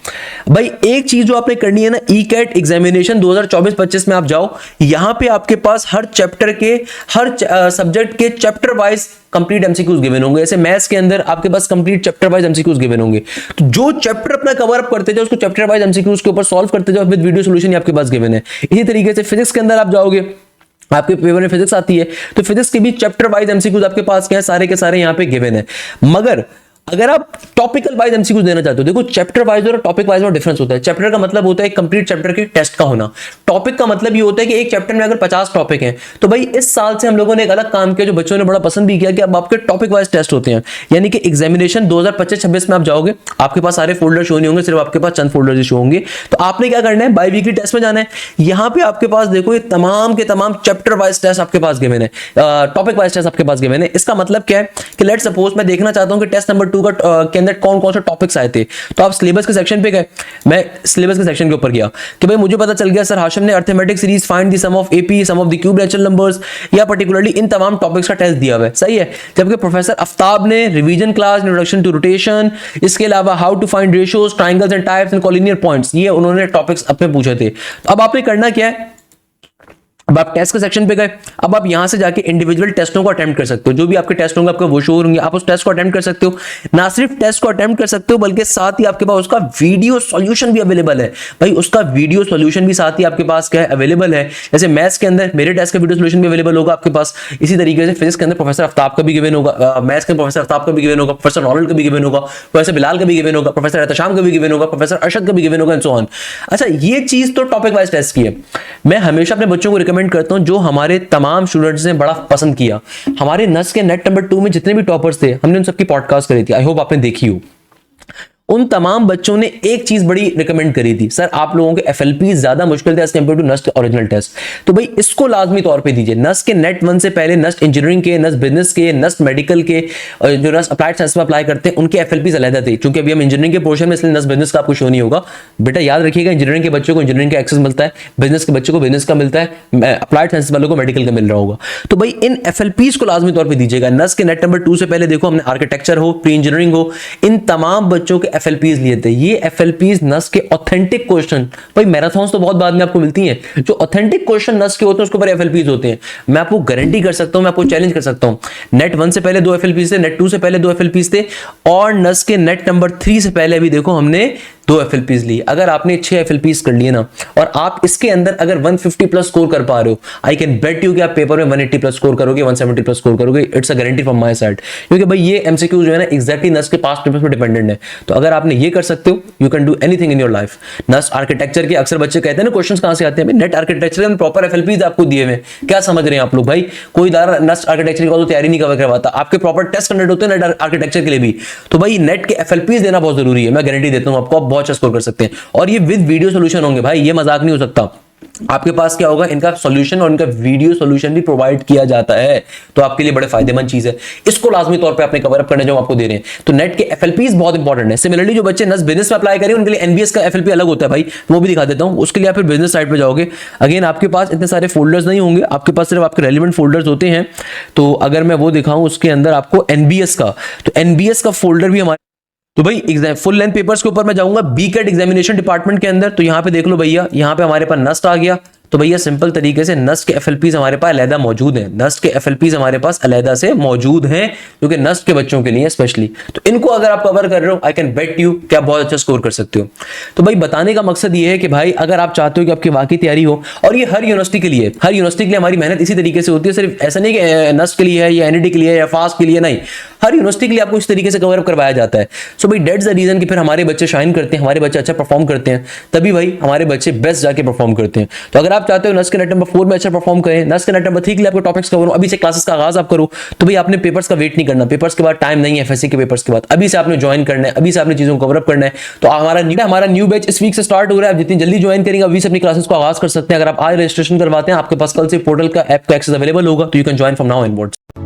भाई। एक चीज जो आपने करनी है ना, ई कैट एग्जामिनेशन 2024-25 में आप जाओ, यहां पे आपके पास हर चैप्टर के हर सब्जेक्ट के chapter wise complete MCQs given होंगे। ऐसे मैथ्स के अंदर आपके पास complete chapter wise MCQs given होंगे, तो जो चैप्टर अपना कवर अप करते जाओ उसको चैप्टर वाइज एमसीक्यूज के ऊपर सॉल्व करते जाओ विद वीडियो सॉल्यूशन आपके पास गिवन है। इसी तरीके से फिजिक्स के अंदर आप जाओगे, आपके पेपर में फिजिक्स आती है तो फिजिक्स के भी चैप्टर वाइज एमसीक्यूज आपके पास क्या है, सारे के सारे यहां पे गिवन है। मगर अगर आप टॉपिकल वाइज एमसीक्यूज देना चाहते हो, देखो चैप्टर वाइज और टॉपिक वाइज में डिफरेंस होता है। चैप्टर का मतलब होता है कंप्लीट चैप्टर के टेस्ट का होना, टॉपिक का मतलब ये होता है कि एक चैप्टर में अगर 50 टॉपिक हैं तो भाई इस साल से हम लोगों ने एक अलग काम किया जो बच्चों ने बड़ा पसंद भी किया कि अब आपके टॉपिक वाइज टेस्ट होते हैं। यानी कि एग्जामिनेशन 2025-26 में आप जाओगे, आपके पास सारे फोल्डर शो नहीं होंगे, सिर्फ आपके पास चंद फोल्डर शो होंगे। तो आपने क्या करना है, बाई वीकली टेस्ट में जाना है। यहां पे आपके पास देखो ये तमाम के तमाम चैप्टर वाइज टेस्ट आपके पास गिवन है, टॉपिक वाइज टेस्ट आपके पास गिवन है। इसका मतलब क्या है कि लेट्स सपोज मैं देखना चाहता हूं कि टेस्ट नंबर 2 का के अंदर कौन कौन से टॉपिक्स आए थे, तो आप सिलेबस के सेक्शन पे गए, मैं सिलेबस के सेक्शन के ऊपर गया कि भाई मुझे पता चल गया सर हाशिम ने arithmetic series, find the sum of AP, sum of the cube natural numbers या पर्टिकुलरली इन तमाम टॉपिक्स का टेस्ट दिया हुआ है, सही है। जबकि प्रोफेसर आफ्ताब ने revision class, introduction to rotation, इसके अलावा how to find ratios, triangles and types and collinear points, ये उन्होंने टॉपिक्स अपने पूछे थे। तो अब आपने करना क्या है, अब आप टेस्ट के सेक्शन पे गए, अब आप यहां से जाके इंडिविजुअल टेस्टों को अटेम्प्ट कर सकते हो, जो भी आपके टेस्ट होंगे आपको वो शो होंगे, आप उस टेस्ट को अटेम्प्ट कर सकते हो। ना सिर्फ टेस्ट को अटेम्प्ट कर सकते हो बल्कि साथ ही आपके पास उसका वीडियो सॉल्यूशन भी अवेलेबल है भाई, उसका वीडियो सॉल्यूशन भी साथ ही आपके पास क्या है, अवेलेबल है। जैसे मैथ्स के अंदर मेरे टेस्ट का वीडियो सॉल्यूशन भी अवेलेबल होगा आपके पास, इसी तरीके से फिजिक्स के अंदर प्रोफेसर आफ्ताब का भी गिवन होगा, मैथ्स के प्रोफेसर आफ्ताब का भी गिवन होगा, प्रोफेसर नॉरल का भी गिवन होगा, प्रोफेसर बिलाल का भी गिवन होगा, प्रोफेसर एहतशाम का भी गिवन होगा, प्रोफेसर अरशद का भी गिवन होगा एंड सो ऑन। अच्छा, ये चीज तो टॉपिक वाइज टेस्ट की है। मैं हमेशा अपने बच्चों को रिकमेंड करता हूं, जो हमारे तमाम स्टूडेंट्स ने बड़ा पसंद किया, हमारे नस के नेट नंबर 2 में जितने भी टॉपर्स थे हमने उन सबकी पॉडकास्ट करी थी, आई होप आपने देखी हो। उन तमाम बच्चों ने एक चीज बड़ी रिकमेंड करी थी, सर आप लोगों के एफएलपी ज्यादा मुश्किल थे as compare to NUST original test, तो भाई इसको लाजमी तौर पे दीजिए। नस्ट के नेट 1 से पहले नस्ट इंजीनियरिंग के, नस्ट बिजनेस के, नस्ट मेडिकल के, जो नस्ट अप्लाइड साइंस में अप्लाई करते हैं उनके एफएलपी अलग थे। क्योंकि अभी हम इंजीनियरिंग के पोर्शन में, इसलिए नस्ट बिजनेस का आपको शो नहीं होगा। बेटा याद रखिएगा, इंजीनियरिंग के बच्चों को इंजीनियरिंग का एक्सेस मिलता है, बिजनेस के बच्चों को बिजनेस का मिलता है, अप्लाइड साइंस वालों को मेडिकल का मिल रहा होगा। तो भाई इन एफएलपीज को लाजमी तौर पर दीजिएगा। नस्ट के नेट नंबर 2 से पहले देखो हमने आर्किटेक्चर हो, प्री इंजीनियरिंग हो, इन तमाम बच्चों के एफएलपीज लिए थे। ये एफएलपीज नस के ऑथेंटिक क्वेश्चन, भाई मैराथन्स तो बहुत बाद में आपको मिलती हैं, जो ऑथेंटिक क्वेश्चन नस के होते हैं उसके ऊपर एफएलपीज होते हैं। मैं आपको गारंटी कर सकता हूं, मैं आपको चैलेंज कर सकता हूं, नेट 1 से पहले 2 एफएलपीज थे, नेट 2 से पहले 2 एफएलपीज थे, और नस के नेट नंबर 3 से पहले भी देखो हमने 2 एफएलपीज ली। अगर आपने 6 एफएलपीज कर लिए ना, और आप इसके अंदर अगर 150 प्लस स्कोर कर पा रहे हो, आई कैन बेट यू कि आप पेपर में 180 प्लस स्कोर करोगे, 170 प्लस स्कोर करोगे। It's a guarantee from my side, क्योंकि भाई ये एमसीक्यू जो है ना एग्जैक्टली नस के पास्ट पेपर्स पे डिपेंडेंट है। तो अगर आपने ये कर सकते हो, you can do anything in your life. नस आर्किटेक्चर के अक्सर बच्चे कहते हैं ना क्वेश्चंस कहां से आते हैं, नेट आर्किटेक्चर में प्रॉपर एफएलपीज आपको दिए हुए, क्या समझ रहे हैं आप लोग भाई। कोई दार नस आर्किटेक्चर की तो तैयारी नहीं करवाता, आपके प्रॉपर टेस्ट कंडक्ट होते हैं नेट आर्किटेक्चर के लिए भी। तो भाई नेट के एफएलपीज देना बहुत जरूरी है, मैं गारंटी देता हूं आपको, आप बहुत अच्छा स्कोर कर सकते हैं। और ये विद वीडियो सॉल्यूशन होंगे भाई, ये मजाक नहीं हो सकता। आपके पास क्या होगा, इनका सॉल्यूशन और इनका वीडियो सॉल्यूशन भी प्रोवाइड किया जाता है, तो आपके लिए बड़े फायदेमंद चीज है। इसको लाजमी तौर पे आपने कवर अप करने जो आपको दे रहे हैं। तो नेट के एफएलपीज बहुत इंपॉर्टेंट है। सिमिलरली जो बच्चे नस बिजनेस में अप्लाई करें उनके लिए एनबीएस का एफएलपी अलग होता है भाई, वो भी दिखा देता हूं। उसके लिए आप फिर बिजनेस साइड पे जाओगे, अगेन आपके पास इतने सारे फोल्डर्स नहीं होंगे, आपके पास सिर्फ आपके रेलिवेंट फोल्डर्स होते हैं। तो अगर मैं वो दिखाऊं उसके अंदर आपको एनबीएस का, तो एनबीएस का फोल्डर भी हमारे, तो भाई एग्जाम फुल लेंथ पेपर्स के ऊपर मैं जाऊंगा बीकेट एग्जामिनेशन डिपार्टमेंट के अंदर। तो यहां पे देख लो भैया, यहां पे हमारे पास नस्ट आ गया। तो भैया सिंपल तरीके से नस्ट के एफएलपीज हमारे पास अलहदा मौजूद हैं, नस्ट के एफएलपीज हमारे पास अलहदा से मौजूद हैं, क्योंकि नस्ट के बच्चों के लिए स्पेशली। तो इनको अगर आप कवर कर रहे हो, आई कैन बेट यू कि आप बहुत अच्छा स्कोर कर सकते हो। तो भाई बताने का मकसद ये है कि भाई अगर आप चाहते हो कि आपकी वाकई तैयारी हो, और ये हर यूनिवर्सिटी के लिए, हर यूनिवर्सिटी के लिए हमारी मेहनत इसी तरीके से होती है। सिर्फ ऐसा नहीं कि नस्ट के लिए है या एनईडी के लिए या फास्ट के लिए, नहीं, हर यूनिवर्सिटी के लिए आपको इस तरीके से कवर अप करवाया जाता है। सो भाई दैट्स द रीजन कि फिर हमारे बच्चे शाइन करते हैं, हमारे बच्चे अच्छा परफॉर्म करते हैं, तभी भाई हमारे बच्चे बेस्ट जाके परफॉर्म करते हैं। तो अगर आप चाहते हो नर्स के नेट नंबर 4 में अच्छा परफॉर्म करें, नर्स के नेट नंबर 3 के लिए आपको टॉपिक्स कवर हो, अभी से क्लासेस का आगाज आप करो, तो भाई आपने पेपर्स का वेट नहीं करना, पेपर्स के बाद टाइम नहीं है, एफएससी के पेपर्स के बाद अभी से आपने ज्वाइन करना है, अभी से आपने चीजों को कवर अप करना है। तो हमारा न्यू बैच इस वीक से स्टार्ट हो रहा है, आप जितनी जल्दी ज्वाइन करेंगे अभी से अपनी क्लासेस को आगाज कर सकते हैं। अगर आप आज रजिस्ट्रेशन करवाते हैं, आपके पास कल से पोर्टल का ऐप का एक्सेस अवेलेबल होगा, तो you can join from now onwards.